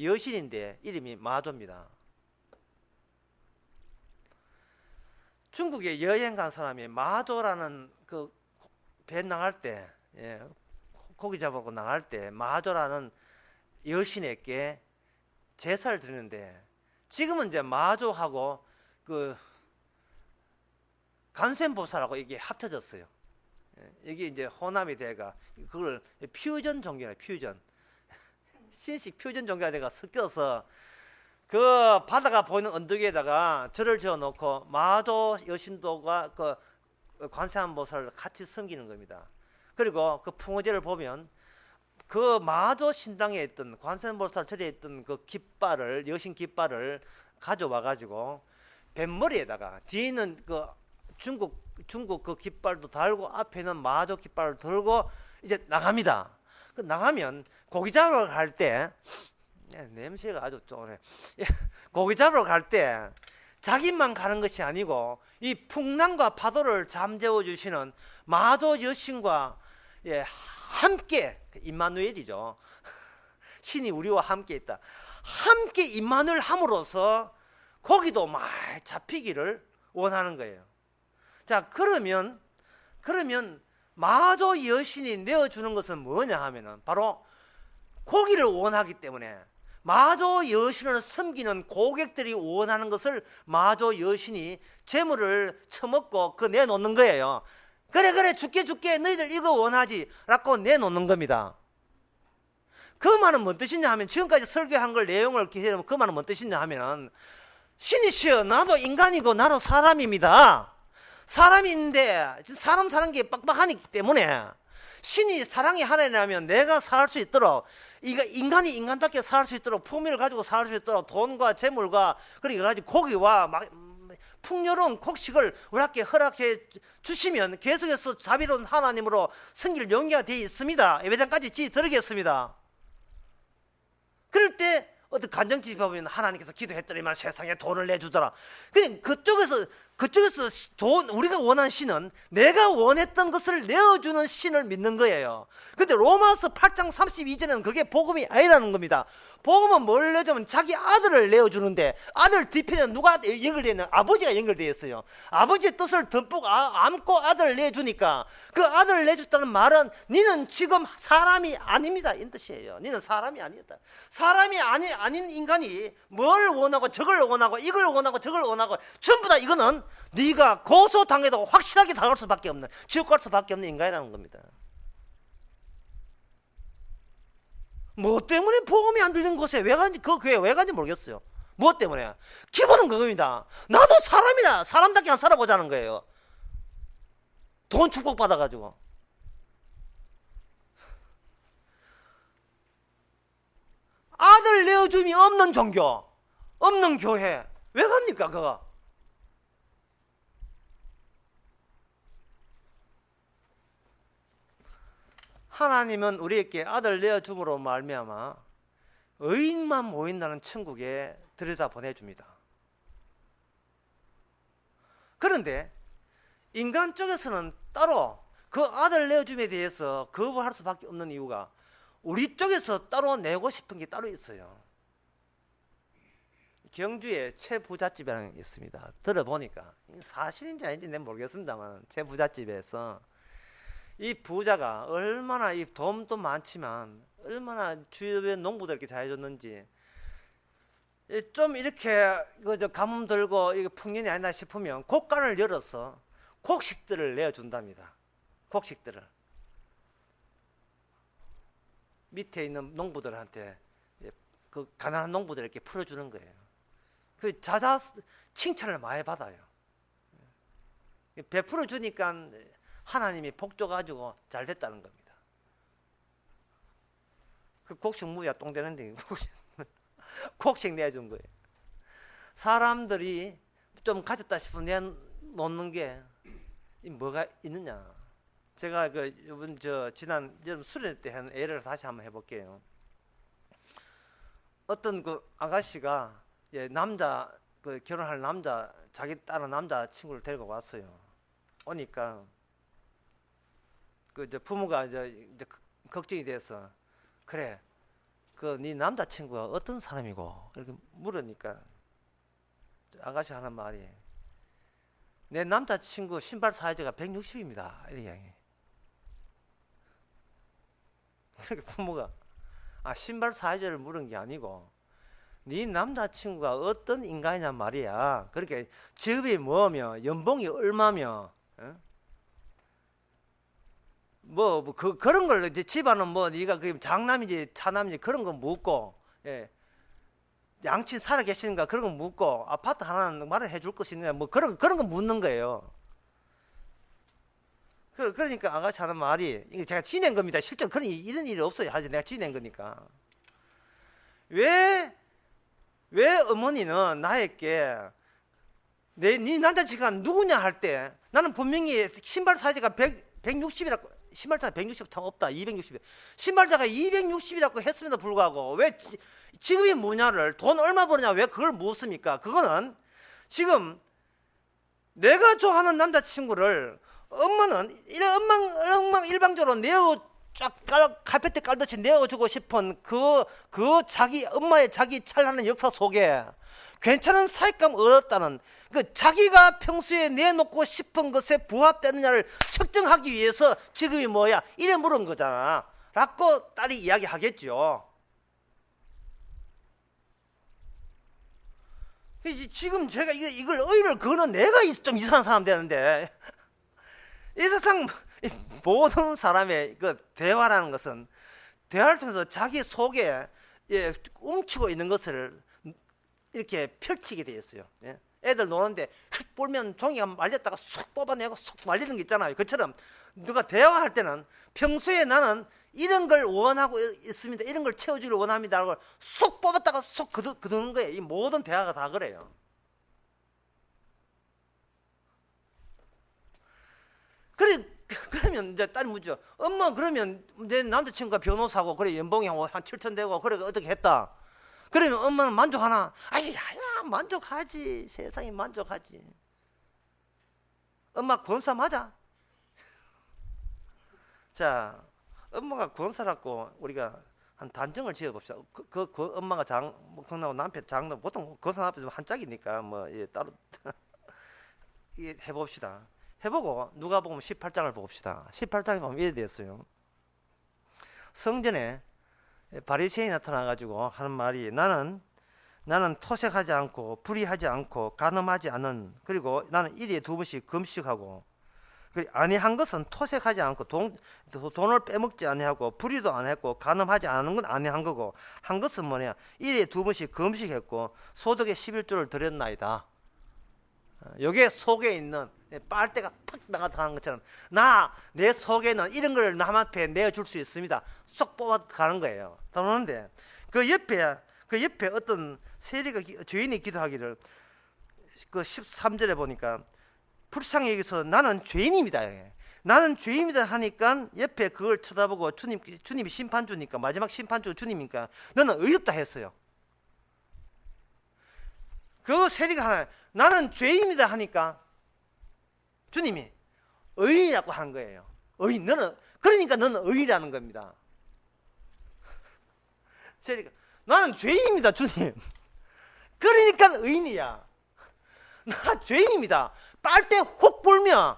여신인데 이름이 마조입니다. 중국에 여행 간 사람이 마조라는 그 배 나갈 때 고기 잡아고 나갈 때 마조라는 여신에게 제사를 드리는데 지금은 이제 마조하고 그 간센보살하고 이게 합쳐졌어요. 여기 이제 호남이 돼가 그걸 퓨전 종교예요. 신식 퓨전 종교가 돼가 섞여서 그 바다가 보이는 언덕에다가 절을 지어 놓고 마조 여신도가 그 관세음보살을 같이 섬기는 겁니다. 그리고 그 풍어제를 보면 그 마조 신당에 있던 관세음보살 절에 있던 그 깃발을 여신 깃발을 가져와 가지고 뱃머리에다가 뒤에 있는 그 중국 그 깃발도 달고 앞에는 마조 깃발을 들고 이제 나갑니다. 그 나가면 고기 잡으러 갈 때 냄새가 아주 좋네. 고기 잡으러 갈 때 자기만 가는 것이 아니고 이 풍랑과 파도를 잠재워 주시는 마조 여신과 함께 임마누엘이죠. 신이 우리와 함께 있다. 함께 임마누엘 함으로써 고기도 많이 잡히기를 원하는 거예요. 자, 그러면 마조 여신이 내어주는 것은 뭐냐 하면은 바로 고기를 원하기 때문에 마조 여신을 섬기는 고객들이 원하는 것을 마조 여신이 재물을 처먹고 내놓는 거예요. 그래 줄게 너희들 이거 원하지 라고 내놓는 겁니다. 그 말은 뭔 뜻이냐 하면 지금까지 설교한 걸 내용을 기억하면 그 말은 뭔 뜻이냐 하면 신이시여 나도 인간이고 나도 사람입니다. 사람인데 사람 사는 게 빡빡하기 때문에 신이 사랑이 하나님이라면 내가 살 수 있도록 인간이 인간답게 살 수 있도록 품위를 가지고 살 수 있도록 돈과 재물과 그리고 여러 가지 고기와 풍요로운 곡식을 우리에게 허락해 주시면 계속해서 자비로운 하나님으로 섬길 용기가 되어 있습니다. 예배당까지 드리겠습니다. 그럴 때 어떤 간정집에 보면 하나님께서 기도했더니만 세상에 돈을 내주더라. 그냥 그쪽에서 돈, 우리가 원하는 신은 내가 원했던 것을 내어주는 신을 믿는 거예요. 근데 로마서 8장 32절에는 그게 복음이 아니라는 겁니다. 복음은 뭘 내주면 자기 아들을 내어주는데, 아들 뒤편에 누가 연결되어 있는? 아버지가 연결되어 있어요. 아버지의 뜻을 듬뿍 안고 아들을 내주니까, 그 아들을 내줬다는 말은 니는 지금 사람이 아닙니다, 이 뜻이에요. 니는 사람이 아니다. 사람이 아닌 인간이 뭘 원하고 저걸 원하고 이걸 원하고 저걸 원하고 전부 다 이거는 네가 고소당해도 확실하게 당할 수밖에 없는, 지옥 갈 수밖에 없는 인간이라는 겁니다. 뭐 때문에 복음이 안 들리는 곳에 왜 가는지, 그 교회 왜 가는지 모르겠어요. 뭐 때문에? 기본은 그겁니다. 나도 사람이다, 사람답게 한번 살아보자는 거예요. 돈 축복받아가지고. 아들 내어줌이 없는 종교, 없는 교회 왜 갑니까 그거? 하나님은 우리에게 아들 내어줌으로 말미암아 의인만 모인다는 천국에 들여다 보내줍니다. 그런데 인간 쪽에서는 따로 그 아들 내어줌에 대해서 거부할 수밖에 없는 이유가, 우리 쪽에서 따로 내고 싶은 게 따로 있어요. 경주에 최부잣집이라는 게 있습니다. 들어보니까 사실인지 아닌지 는 모르겠습니다만, 최부잣집에서 이 부자가 얼마나 이 돈도 많지만 얼마나 주변 농부들께 잘해줬는지, 좀 이렇게 가뭄 들고 이게 풍년이 아니다 싶으면 곡간을 열어서 곡식들을 내어준답니다. 곡식들을 밑에 있는 농부들한테, 그 가난한 농부들에게 풀어주는 거예요. 그 자자 칭찬을 많이 받아요. 베풀어 주니까 하나님이 복 줘가지고 잘 됐다는 겁니다. 그 곡식 무야 똥 되는데 곡식 내준 거예요. 사람들이 좀 가졌다 싶으면 내놓는 게 뭐가 있느냐. 제가 이번 지난 여름 수련 때 한 예를 다시 한번 해볼게요. 어떤 그 아가씨가 남자 결혼할 남자, 자기 다른 남자 친구를 데리고 왔어요. 오니까 부모가 이제 걱정이 돼서, 그래, 네 남자 친구가 어떤 사람이고 이렇게 물으니까 아가씨 하는 말이, 내 남자 친구 신발 사이즈가 160입니다. 이런 이야기. 그러니까 부모가 신발 사이즈를 물은 게 아니고 네 남자친구가 어떤 인간이냐 말이야. 그렇게 직업이 뭐며 연봉이 얼마며 그런 걸 이제 집안은 네가 장남인지 차남인지 그런 거 묻고, 양친 살아 계시는가 그런 거 묻고, 아파트 하나는 말을 해줄 것이 있느냐 그런 거 묻는 거예요. 그러니까 아가씨 하는 말이, 이게 제가 지낸 겁니다. 실제 이런 일이 없어요. 하지 내가 지낸 거니까. 왜 어머니는 나에게 네 남자친구가 누구냐 할 때, 나는 분명히 신발 사이즈가 160이라고, 신발자가 160 참 없다, 260. 신발자가 260이라고 했음에도 불구하고 왜 직업이 뭐냐를, 돈 얼마 버느냐 왜 그걸 묻습니까? 그거는 지금 내가 좋아하는 남자친구를 엄마는 이런 엉망일방적으로 카페트 깔듯이 내어주고 싶은 그 자기 엄마의 자기 찬란한 역사 속에 괜찮은 사익감 얻었다는, 자기가 평소에 내놓고 싶은 것에 부합되느냐를 측정하기 위해서 지금이 뭐야 이래 물은 거잖아 라고 딸이 이야기하겠죠. 지금 제가 이걸 의의를 그거는 내가 좀 이상한 사람 되는데, 이 세상 모든 사람의 대화라는 것은 대화를 통해서 자기 속에 움츠고 있는 것을 이렇게 펼치게 되어 있어요. 애들 노는데 휙 볼면 종이가 말렸다가 쏙 뽑아내고 쏙 말리는 게 있잖아요. 그처럼 누가 대화할 때는 평소에 나는 이런 걸 원하고 있습니다, 이런 걸 채워주기를 원합니다 하고 쏙 뽑았다가 쏙 거두는 거예요. 이 모든 대화가 다 그래요. 그러면 이제 딸이 묻죠. 엄마, 그러면 내 남자친구가 변호사고 그래 연봉이 한 7천 되고 그래 어떻게 했다. 그러면 엄마는 만족하나? 아이, 야야, 만족하지. 세상이 만족하지. 엄마 권사 맞아? 자, 엄마가 권사라고 우리가 한 단정을 지어봅시다. 그 엄마가 권사하고 남편 장로, 보통 권사 앞에 좀 한짝이니까 뭐 따로 이게 해봅시다. 해보고 누가 보면 18장을 봅시다. 18장에 보면 이래 되었어요. 성전에 바리새인이 나타나가지고 하는 말이 나는 토색하지 않고 불의하지 않고 간음하지 않은, 그리고 나는 일에 2번씩 금식하고, 아니한 것은 토색하지 않고 돈을 빼먹지 아니하고 불의도 안 했고 간음하지 않은 건 아니한 거고, 한 것은 뭐냐, 일에 2번씩 금식했고 소득의 11조를 드렸나이다. 여기에 속에 있는 빨대가 팍 나가는 것처럼 내 속에는 이런 걸 남 앞에 내어줄 수 있습니다. 쏙 뽑아가는 거예요. 그러는데 그 옆에 어떤 세리가, 죄인이 기도하기를, 그 13절에 보니까 불쌍히 여기서 나는 죄인입니다. 나는 죄인이다 하니까 옆에 그걸 쳐다보고 주님이 심판주니까, 마지막 심판주가 주님이니까 너는 의롭다 했어요. 그 세리가 하나, 나는 죄인이다 하니까 주님이 의인이라고 한 거예요. 의인, 그러니까 너는 의인이라는 겁니다. 세리가, 나는 죄인입니다, 주님. 그러니까 의인이야. 나 죄인입니다. 빨대 훅 불면,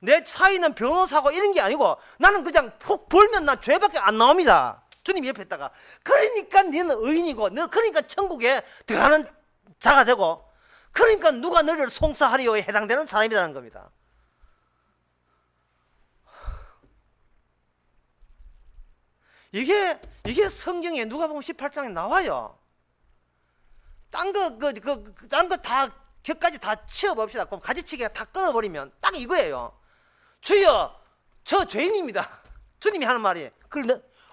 내 차이는 변호사고 이런 게 아니고 나는 그냥 훅 불면 나 죄밖에 안 나옵니다. 주님 옆에 있다가. 그러니까 너는 의인이고, 너 그러니까 천국에 들어가는 자가 되고, 그러니까 누가 너를 송사하리요에 해당되는 사람이라는 겁니다. 이게 성경에 누가복음 18장에 나와요. 딴 거 다 격까지 다 치워봅시다. 그럼 가지치기가 다 끊어버리면 딱 이거예요. 주여, 저 죄인입니다. 주님이 하는 말이,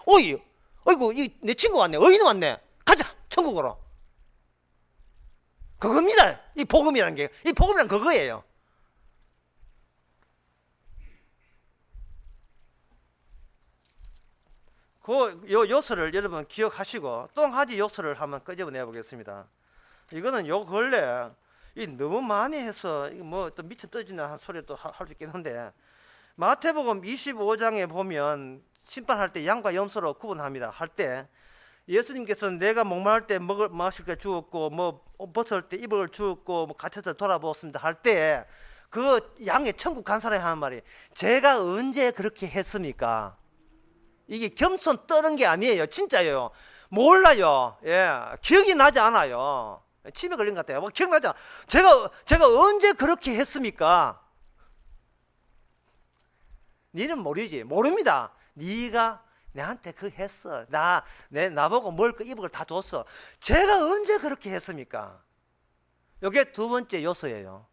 어이구, 내 친구 왔네. 의인 왔네. 가자, 천국으로. 그겁니다. 이 복음이라는 게. 이 복음이란 그거예요. 그 요소를 여러분 기억하시고, 또 한 가지 요소를 한번 끄집어내 보겠습니다. 이거는 요 근래 너무 많이 해서 뭐 또 미쳐 떠지는 소리도 할 수 있긴 한데, 마태복음 25장에 보면 심판할 때 양과 염소로 구분합니다. 할 때 예수님께서는 내가 목마를 때 마실 게 주었고, 뭐 벗을 때 입을 걸 주었고, 뭐 갇혀서 돌아보았습니다 할 때, 그 양의 천국 간 사람이 하는 말이, 제가 언제 그렇게 했습니까? 이게 겸손 떠는 게 아니에요. 진짜예요. 몰라요. 기억이 나지 않아요. 치매 걸린 것 같아요. 뭐 기억나지 않아. 제가 언제 그렇게 했습니까? 니는 모르지. 모릅니다. 네가 내한테 그 했어. 나보고 먹을 거 입을 걸 다 줬어. 제가 언제 그렇게 했습니까? 이게 두 번째 요소예요.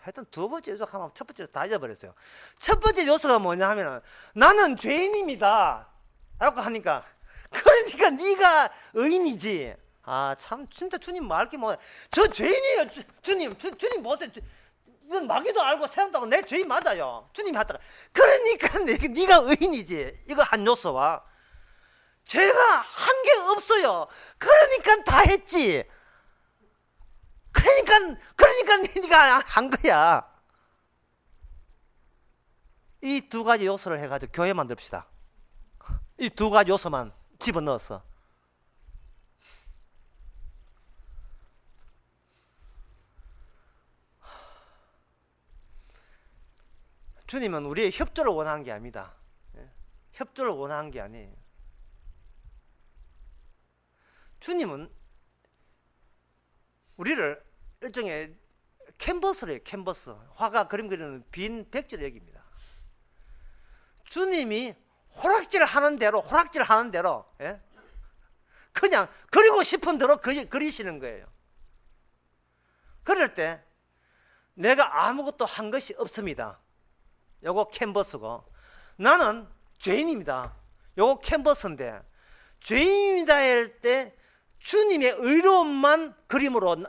하여튼 두 번째 요소 하면 첫 번째 다 잊어버렸어요. 첫 번째 요소가 뭐냐 하면, 나는 죄인입니다 라고 하니까, 그러니까 네가 의인이지. 참 진짜 주님 말게 뭐야. 저 죄인이에요. 주님 보세요. 이건 마귀도 알고 세상도 알고 내 죄인 맞아요. 주님이 하다가, 그러니까 네가 의인이지. 이거 한 요소와, 제가 한 게 없어요. 그러니까 다 했지. 그러니까 네가 한 거야. 이 두 가지 요소를 해가지고 교회 만듭시다. 이 두 가지 요소만 집어넣어서. 주님은 우리의 협조를 원하는 게 아닙니다. 협조를 원하는 게 아니에요. 주님은 우리를 일종의 캔버스로 해요. 캔버스. 화가 그림 그리는 빈 백지로 여깁니다. 주님이 호락질 하는 대로 그냥 그리고 싶은 대로 그리시는 거예요. 그럴 때 내가 아무것도 한 것이 없습니다. 요거 캔버스고, 나는 죄인입니다. 요거 캔버스인데, 죄인이다 할 때 주님의 의로움만 그림으로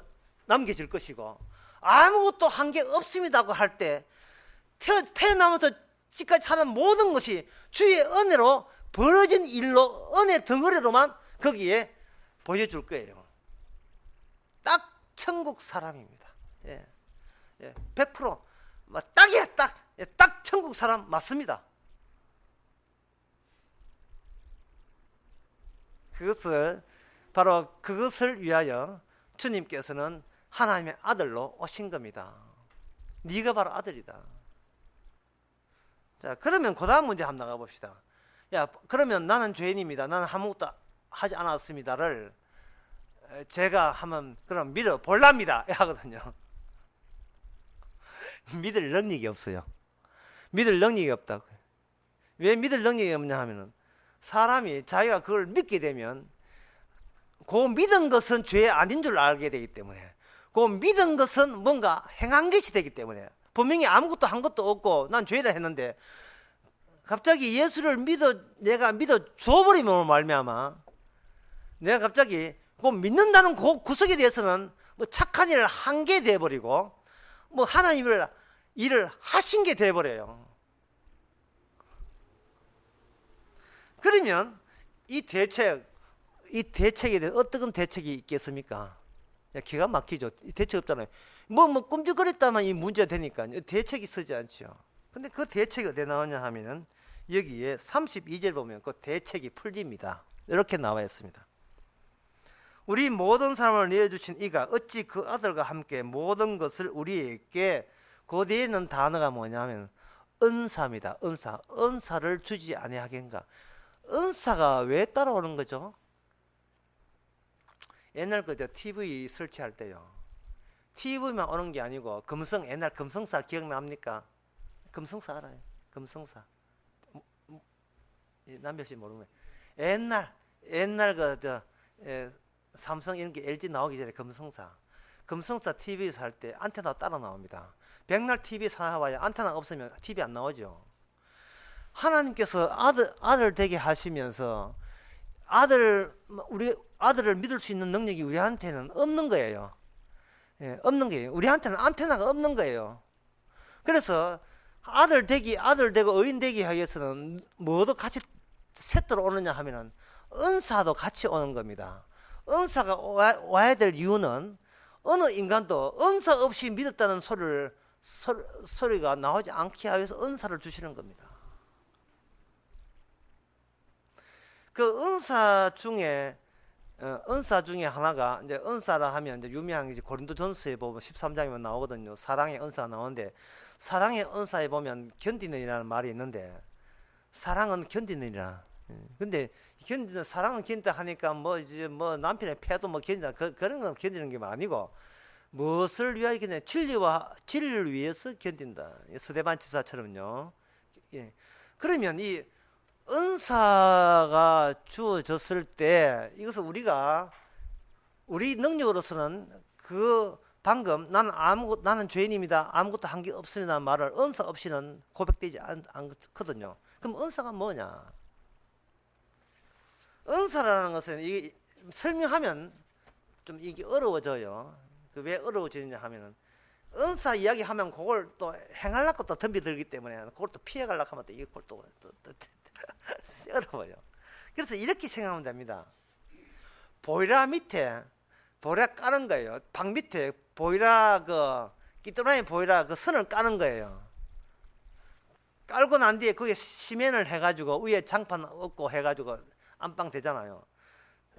남겨질 것이고, 아무것도 한 게 없습니다고 할 때 태어나면서 지금까지 사는 모든 것이 주의 은혜로 벌어진 일로, 은혜 덩어리로만 거기에 보여줄 거예요. 딱 천국 사람입니다. 예. 100% 딱이야, 딱. 딱 천국 사람 맞습니다. 그것을 위하여 주님께서는 하나님의 아들로 오신 겁니다. 네가 바로 아들이다. 자, 그러면 그 다음 문제 한번 나가봅시다. 야, 그러면 나는 죄인입니다. 나는 아무것도 하지 않았습니다를 제가 하면 그럼 믿어 볼랍니다 하거든요. 믿을 능력이 없어요. 믿을 능력이 없다고요. 왜 믿을 능력이 없냐 하면은 사람이 자기가 그걸 믿게 되면 그 믿은 것은 죄 아닌 줄 알게 되기 때문에, 그 믿은 것은 뭔가 행한 것이 되기 때문에, 분명히 아무것도 한 것도 없고 난 죄를 했는데 갑자기 예수를 내가 믿어 줘버리면 말미암아 내가 갑자기 그 믿는다는 그 구석에 대해서는 뭐 착한 일을 한 게 돼버리고 뭐 하나님을 일을 하신 게 돼버려요. 그러면 이 대책에 대해 어떤 대책이 있겠습니까? 기가 막히죠. 대책 없잖아요. 뭐 끔찍거렸다만 이 문제가 되니까 대책이 쓰지 않죠. 근데 그 대책이 어디에 나오냐 하면은 여기에 32절 보면 그 대책이 풀립니다. 이렇게 나와 있습니다. 우리 모든 사람을 내어주신 이가 어찌 그 아들과 함께 모든 것을 우리에게, 그 뒤에 있는 단어가 뭐냐면 은사입니다. 은사를 주지 아니하겠는가. 은사가 왜 따라오는 거죠? 옛날 그저 TV 설치할 때요, TV만 오는 게 아니고 옛날 금성사 기억납니까? 금성사 알아요? 금성사. 남편씨 모르면 옛날 삼성 이런 게 LG 나오기 전에 금성사 TV 살 때 안테나 따라 나옵니다. 백날 TV 사와야 안테나 없으면 TV 안 나오죠. 하나님께서 아들 되게 하시면서 우리 아들을 믿을 수 있는 능력이 우리한테는 없는 거예요. 없는 거예요. 우리한테는 안테나가 없는 거예요. 그래서 아들 되고 의인 되기 위해서는 뭐도 같이 세트로 오느냐 하면은 은사도 같이 오는 겁니다. 은사가 와야 될 이유는 어느 인간도 은사 없이 믿었다는 소리가 나오지 않게 하기 위해서 은사를 주시는 겁니다. 그 은사 중에 하나가, 이제 은사라 하면 이제 유명한 게 고린도전서에 보면 13장이면 나오거든요. 사랑의 은사가 나오는데, 사랑의 은사에 보면 견디는이라는 말이 있는데, 사랑은 견디는이라. 근데 사랑은 견딘다 하니까 남편의 패도 견딘다, 그런 건 견디는 게 아니고, 무엇을 위하여 견딘다? 진리를 위해서 견딘다. 스데반 집사처럼요. 예. 그러면 이 은사가 주어졌을 때 이것은 우리 능력으로서는 방금 나는 죄인입니다, 아무것도 한 게 없습니다 말을 은사 없이는 고백되지 않거든요. 그럼 은사가 뭐냐? 은사라는 것은 이게 설명하면 좀 이게 어려워져요. 왜 어려워지느냐 하면은 은사 이야기하면 그걸 또 행하려고 또 덤비들기 때문에 그걸 또 피해가려고 하면 또 이걸 또 어려워요. 그래서 이렇게 생각하면 됩니다. 보이라 까는 거예요. 방 밑에 끼뚜라미 보이라 선을 까는 거예요. 깔고 난 뒤에 거기에 시멘을 해가지고 위에 장판 얹고 해가지고 안방 되잖아요.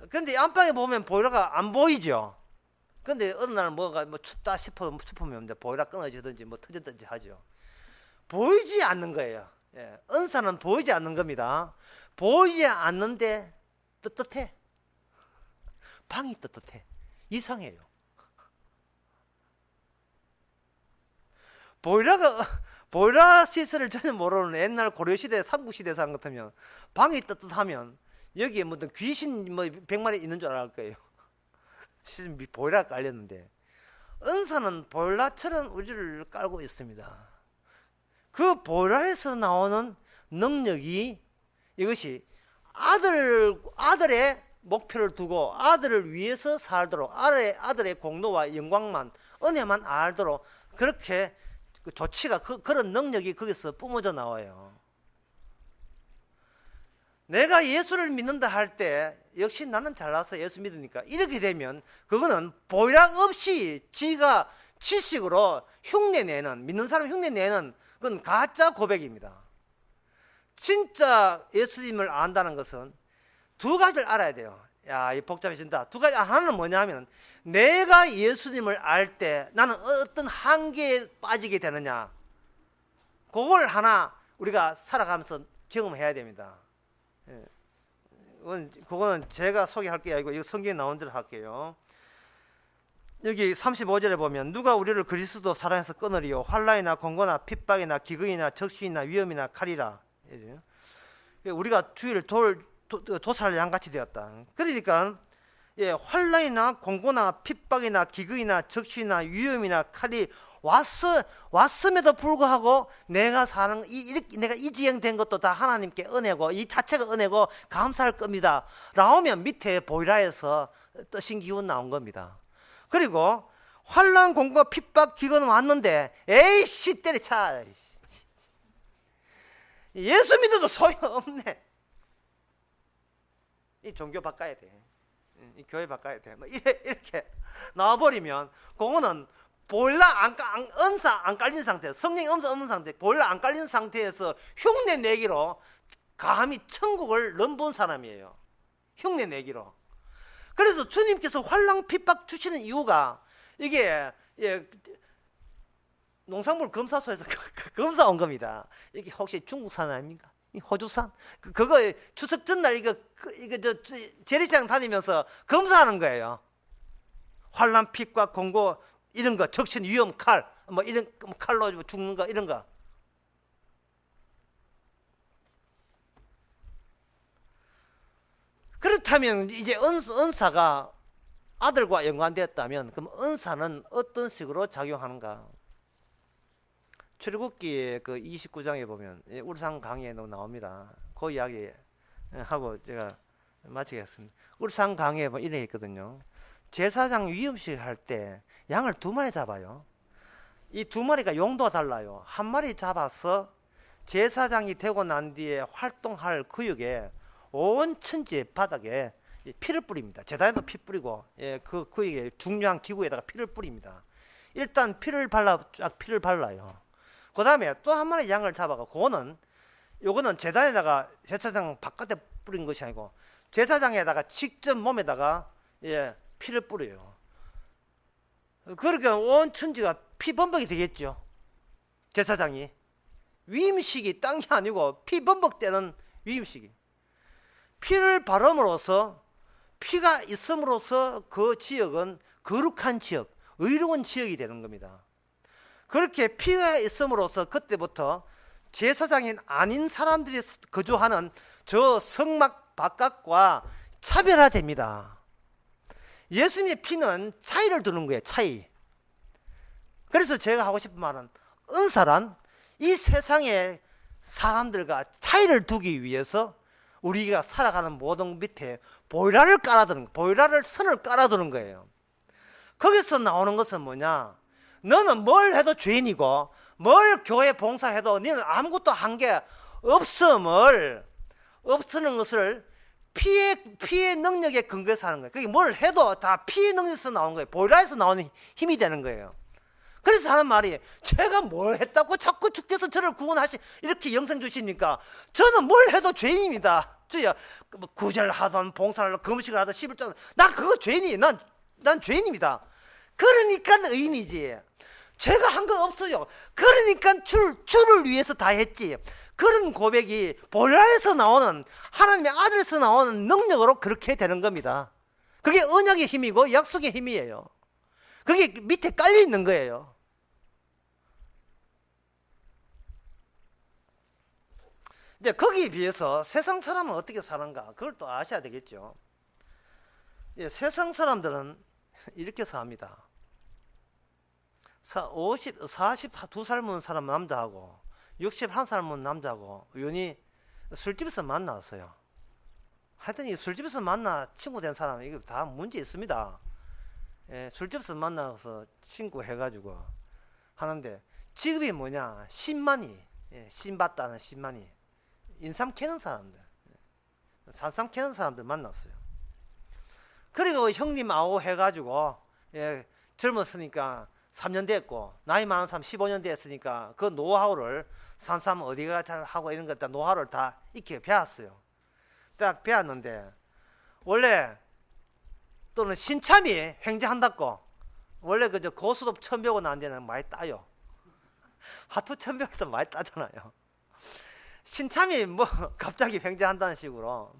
근데 안방에 보면 보이라가 안 보이죠. 근데 어느 날 춥다 싶으면 이제 보이라 끊어지든지 터지든지 하죠. 보이지 않는 거예요. 은사는 보이지 않는 겁니다. 보이지 않는데 떳떳해. 방이 떳떳해. 이상해요. 보이라 시설을 전혀 모르는 옛날 고려시대 삼국시대 사람 같으면 방이 떳떳하면 여기에 귀신 100마리 있는 줄 알을 거예요. 보이라 깔렸는데, 은사는 보이라처럼 우리를 깔고 있습니다. 그 보이라에서 나오는 능력이, 이것이 아들의 목표를 두고 아들을 위해서 살도록, 아들의 공로와 영광만, 은혜만 알도록 그렇게 조치가 그런 능력이 거기서 뿜어져 나와요. 내가 예수를 믿는다 할 때 역시 나는 잘나서 예수 믿으니까 이렇게 되면 그거는 보이락 없이 지가 지식으로 흉내내는, 믿는 사람 흉내내는 그건 가짜 고백입니다. 진짜 예수님을 안다는 것은 두 가지를 알아야 돼요. 야, 이 복잡해진다. 두 가지. 하나는 뭐냐 하면 내가 예수님을 알 때 나는 어떤 한계에 빠지게 되느냐, 그걸 하나 우리가 살아가면서 경험해야 됩니다. 예. 그거는 제가 소개할 게 아니고 이거 성경에 나온 대로 할게요. 여기 35절에 보면 누가 우리를 그리스도 사랑해서 끊으리요 환난이나 공고나 핍박이나 기근이나 적신이나 위험이나 칼이라. 우리가 주위를 도살할 양같이 되었다. 그러니까 환난이나 공고나 핍박이나 기근이나 적신이나 위험이나 칼이 왔음에도 불구하고 내가 사는 내가 이 지형된 것도 다 하나님께 은혜고 이 자체가 은혜고 감사할 겁니다. 나오면 밑에 보이라에서 뜨신 기운 나온 겁니다. 그리고 환난 공고 핍박 기근 왔는데 에이씨 때려차, 예수 믿어도 소용없네. 이 종교 바꿔야 돼. 이 교회 바꿔야 돼. 뭐 이렇게 나와버리면 그거는 보일러 은사 안 깔린 상태, 성령의 음사 없는 상태, 보일러 안 깔린 상태에서 흉내 내기로 감히 천국을 넘본 사람이에요. 흉내 내기로. 그래서 주님께서 환난 핍박 주시는 이유가 이게 농산물 검사소에서 검사 온 겁니다. 이게 혹시 중국산 아닙니까? 호주산? 그거 추석 전날 이거 재래시장 다니면서 검사하는 거예요. 환난 핍박 공고 이런 거, 적신 위험 칼, 뭐 이런 칼로 죽는 거 이런 거. 그렇다면 이제 은사가 아들과 연관되었다면 그럼 은사는 어떤 식으로 작용하는가? 출애굽기 그 29장에 보면 울산 강해도 나옵니다. 그 이야기 하고 제가 마치겠습니다. 울산 강해에 보면 이래 있거든요. 제사장 위임식 할 때 양을 2마리 잡아요. 이 2마리가 용도가 달라요. 한 마리 잡아서 제사장이 되고 난 뒤에 활동할 구역에 온 천지 바닥에 피를 뿌립니다. 제사장도 피 뿌리고 그 구역에 중요한 기구에다가 피를 뿌립니다. 일단 피를 발라요. 그 다음에 또 한 마리 양을 잡아가 요거는 제단에다가 제사장 바깥에 뿌린 것이 아니고 제사장에다가 직접 몸에다가 피를 뿌려요. 그러니까 온 천지가 피범벅이 되겠죠. 제사장이 위임식이 딴 게 아니고 피범벅되는 위임식이. 피를 바름으로써 피가 있음으로써 그 지역은 거룩한 지역, 의로운 지역이 되는 겁니다. 그렇게 피가 있음으로써 그때부터 제사장이 아닌 사람들이 거주하는 저 성막 바깥과 차별화됩니다. 예수님의 피는 차이를 두는 거예요. 차이. 그래서 제가 하고 싶은 말은 은사란 이 세상의 사람들과 차이를 두기 위해서 우리가 살아가는 모든 밑에 보이라를 선을 깔아두는 거예요. 거기서 나오는 것은 뭐냐? 너는 뭘 해도 죄인이고 뭘 교회 봉사해도 너는 아무것도 한 게 없음을 없는 것을 피의 능력에 근거해서 하는 거예요. 그게 뭘 해도 다 피의 능력에서 나오는 거예요. 보이라에서 나오는 힘이 되는 거예요. 그래서 하는 말이 제가 뭘 했다고 자꾸 주께서 저를 이렇게 영생 주십니까? 저는 뭘 해도 죄인입니다. 저야 구절하던 봉사를 금식을 하던 11조 나 그거 죄인이에요. 난 죄인입니다. 그러니까 의인이지. 제가 한 거 없어요. 그러니까 주를 위해서 다 했지. 그런 고백이 보라에서 나오는 하나님의 아들에서 나오는 능력으로 그렇게 되는 겁니다. 그게 언약의 힘이고 약속의 힘이에요. 그게 밑에 깔려 있는 거예요. 이제 거기에 비해서 세상 사람은 어떻게 사는가? 그걸 또 아셔야 되겠죠. 세상 사람들은 이렇게 삽니다. 42살 먹은 사람 남자하고 61살 먹은 남자하고 우연히 술집에서 만났어요. 하여튼 이 술집에서 만나 친구 된 사람은 이거 다 문제 있습니다. 술집에서 만나서 친구 해가지고 하는데 직업이 뭐냐? 신만이, 신받다는 신만이, 인삼 캐는 사람들. 산삼 캐는 사람들 만났어요. 그리고 형님 아오 해가지고 젊었으니까 3년 됐고 나이 많은 사람 15년 됐으니까 그 노하우를 산삼 어디가 잘 하고 이런 것들 노하우를 다 익혀 배웠어요. 딱 배웠는데 원래 또는 신참이 횡재한다고 원래 그저 고수도 1,000배고 난 데는 많이 따요. 하투 1,000배도 많이 따잖아요. 신참이 뭐 갑자기 횡재한다는 식으로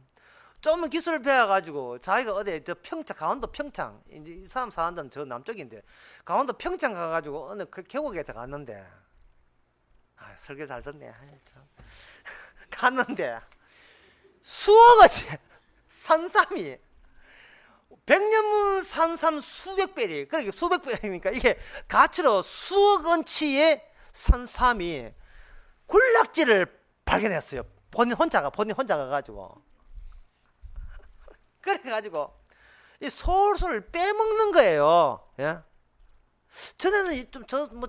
좀 기술을 배워가지고 자기가 어디 저 평창 강원도 평창 이제 이 사람 사는 데는 저 남쪽인데 강원도 평창 가가지고 어느 그 계곡에서 갔는데 설교 잘 듣네. 갔는데 수억어치 산삼이 백년문 산삼 수백 배리 그러니까 수백 배니까 이게 가치로 수억 원치의 산삼이 군락지를 발견했어요. 본인 혼자 가가지고 그래가지고 이 솔솔 빼먹는 거예요. 예? 전에는 좀뭐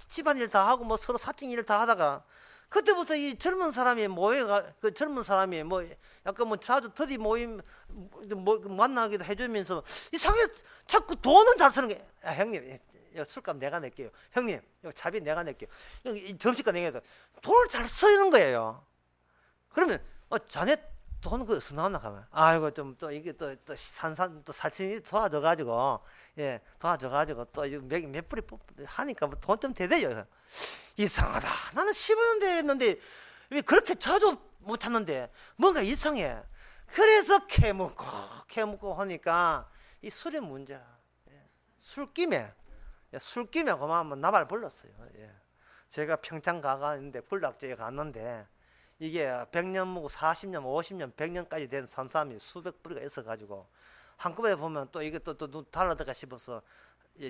집안일 다 하고 뭐 서로 사적인 일 다 하다가 그때부터 이 젊은 사람이 모여가 그 젊은 사람이 뭐 약간 뭐 자주 더디 모임 뭐 만나기도 해주면서 이상하게 자꾸 돈은 잘 쓰는 게 형님 술값 내가 낼게요. 형님 차비 내가 낼게요. 점심값 내가 낼게요. 돈을 잘 쓰는 거예요. 그러면 자네 돈 그어디서 나왔나 가면 아이고 좀 또 이게 또 산산 또 살친이 도와줘가지고 도와줘가지고 또 몇 뿌리 하니까 뭐 돈 좀 대대요. 이상하다. 나는 15년 됐는데 왜 그렇게 자주 못 찾는데 뭔가 이상해. 그래서 캐묻고 하니까 이 술의 문제라. 술김에 그만 한번 나발 불렀어요. 제가 평창 가는데 군락지에 갔는데 이게 100년 묵고 40년, 50년, 100년까지 된 산삼이 수백 뿌리가 있어가지고 한꺼번에 보면 또 이게 또 달라들까 싶어서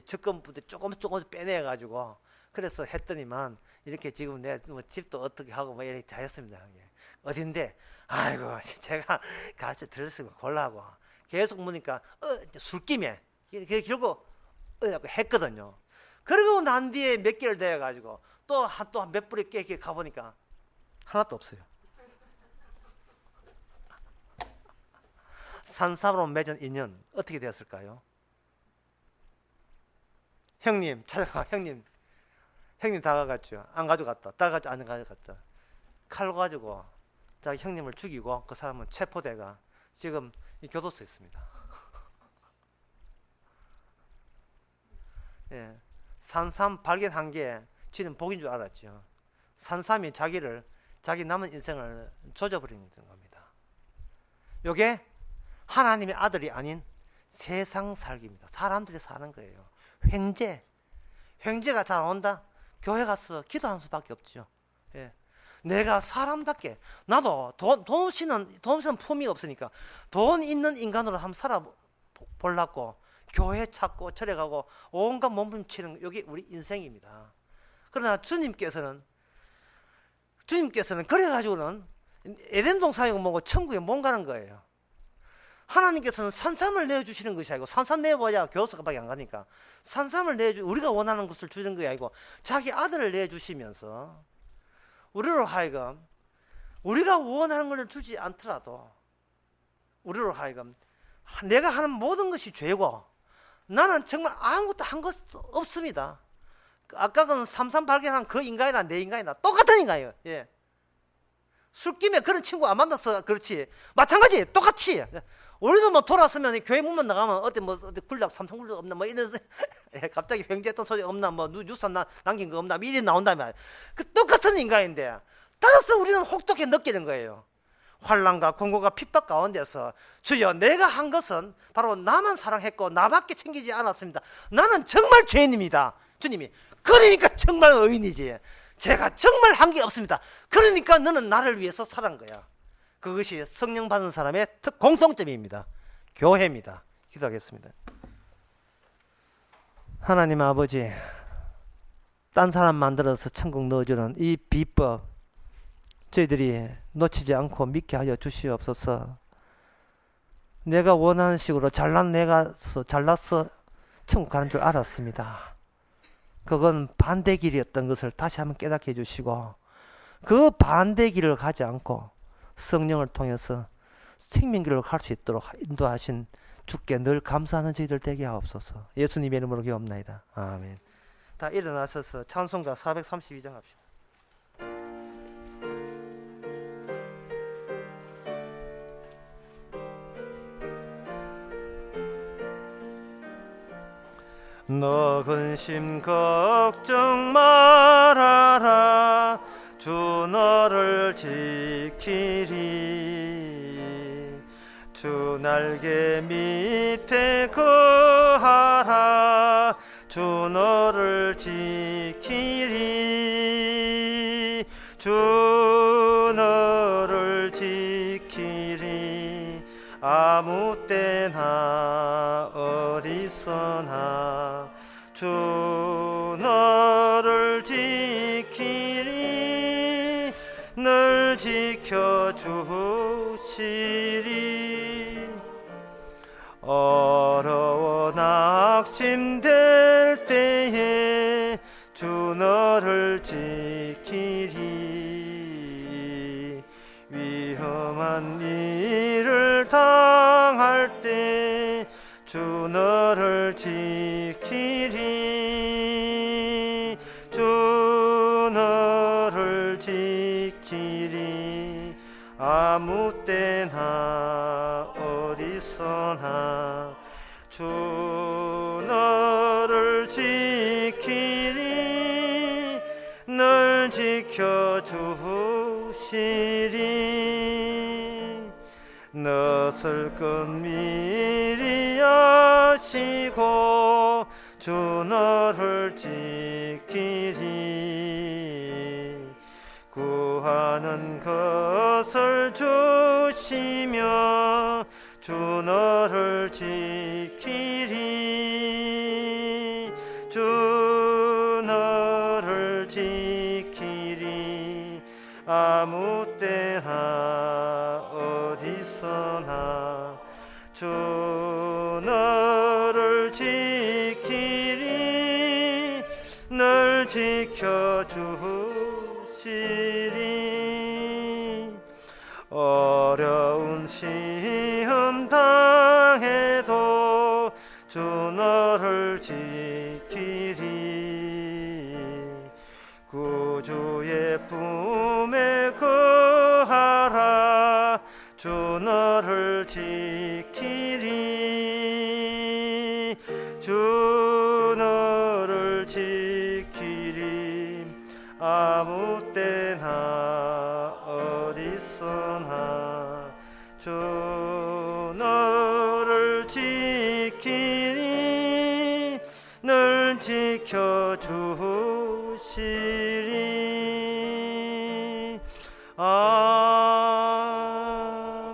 접근부터 조금 빼내가지고 그래서 했더니만 이렇게 지금 내 뭐 집도 어떻게 하고 뭐 이렇게 잘했습니다. 어딘데? 아이고 제가 가르쳐 들을 수 골라하고 계속 보니까 술김에 결국 했거든요. 그러고 난 뒤에 몇 개월 돼가지고 또 한 몇 뿌리 깨게 가보니까 하나도 없어요. 산삼으로 맺은 인연 어떻게 되었을까요? 형님 찾아가. 형님 다가갔죠. 안 가져갔다. 안 가져갔다. 칼 가지고 자기 형님을 죽이고 그 사람은 체포돼가 지금 이 교도소에 있습니다. 산삼 발견한 게 지는 복인 줄 알았죠. 산삼이 자기 남은 인생을 조져버리는 겁니다. 요게 하나님의 아들이 아닌 세상 살기입니다. 사람들이 사는 거예요. 횡재가 잘 온다. 교회 가서 기도하는 수밖에 없죠. 내가 사람답게 나도 돈 없이는 품이 없으니까 돈 있는 인간으로 한번 살아보려고 교회 찾고 절에 가고 온갖 몸부림치는 여기 우리 인생입니다. 그러나 주님께서는 그래가지고는 에덴 동산이고 뭐고 천국에 못 가는 거예요. 하나님께서는 산삼을 내어주시는 것이 아니고 산삼 내어봐야 교도소밖에 안 가니까 산삼을 우리가 원하는 것을 주는 게 아니고 자기 아들을 내주시면서 우리로 하여금 우리가 원하는 것을 주지 않더라도 우리로 하여금 내가 하는 모든 것이 죄고 나는 정말 아무것도 한 것 없습니다. 아까 그 산삼 발견한 그 인간이나 내 인간이나 똑같은 인간이에요. 술김에 그런 친구 안 만나서 그렇지. 마찬가지 똑같이. 우리도 뭐 돌아서면 교회 문만 나가면 어디 군락 삼성군락 없나 뭐 이런 갑자기 횡재했던 소리 없나 뭐 뉴스 남긴 거 없나 미리 나온다면 그 똑같은 인간인데 따라서 우리는 혹독히 느끼는 거예요. 환난과 공고가 핍박 가운데서 주여 내가 한 것은 바로 나만 사랑했고 나밖에 챙기지 않았습니다. 나는 정말 죄인입니다. 주님이 그러니까 정말 의인이지. 제가 정말 한 게 없습니다. 그러니까 너는 나를 위해서 살은 거야. 그것이 성령 받은 사람의 공통점입니다. 교회입니다. 기도하겠습니다. 하나님 아버지, 딴 사람 만들어서 천국 넣어주는 이 비법 저희들이 놓치지 않고 믿게 하여 주시옵소서. 내가 원하는 식으로 잘나서 천국 가는 줄 알았습니다. 그건 반대 길이었던 것을 다시 한번 깨닫게 해주시고 그 반대 길을 가지 않고 성령을 통해서 생명길로 갈 수 있도록 인도하신 주께 늘 감사하는 저희들 되게 하옵소서. 예수님의 이름으로 기도합나이다. 아멘. 다 일어나셔서 찬송가 432장 합시다. 너 근심 걱정 말아라. 주 너를 지키리. 주 날개 밑에 거하라. 주 너를 지키리. 주 너를 지키리. 아무 때나 어디서나 주 너를 지키리. 늘 지켜주시리. 어려워 낙심될 때에 주 너를 지키리. 위험한 일을 당할 때 주 너를 지키리. 주 너를 지키리. 아무 때나 어디서나 주 너를 지키리. 늘 지켜주시리. 너슬 것 미리 아시고 주 너를 지키리. 구하는 것을 주시며 주 너를 지키리. 주 너를 지키리. 아무 때나 어디서나 주 너를 지키리. 늘 지켜주시리. 어려운 시험 당해도 주 너를 지키리. 구주의 품에 거하라. 주 너를 지키리. 주 너를 지키리. 아무 때나 어디서나 주 너를 지키리. 늘 지켜주시리.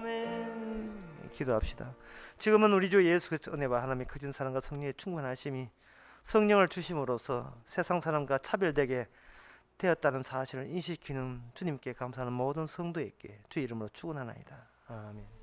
아멘. 기도합시다. 지금은 우리 주 예수 그리스도의 은혜와 하나님의 크신 사랑과 성령의 충만하심이 성령을 주심으로써 세상 사람과 차별되게 되었다는 사실을 인식시키는 주님께 감사하는 모든 성도에게 주 이름으로 축원하나이다. 아멘.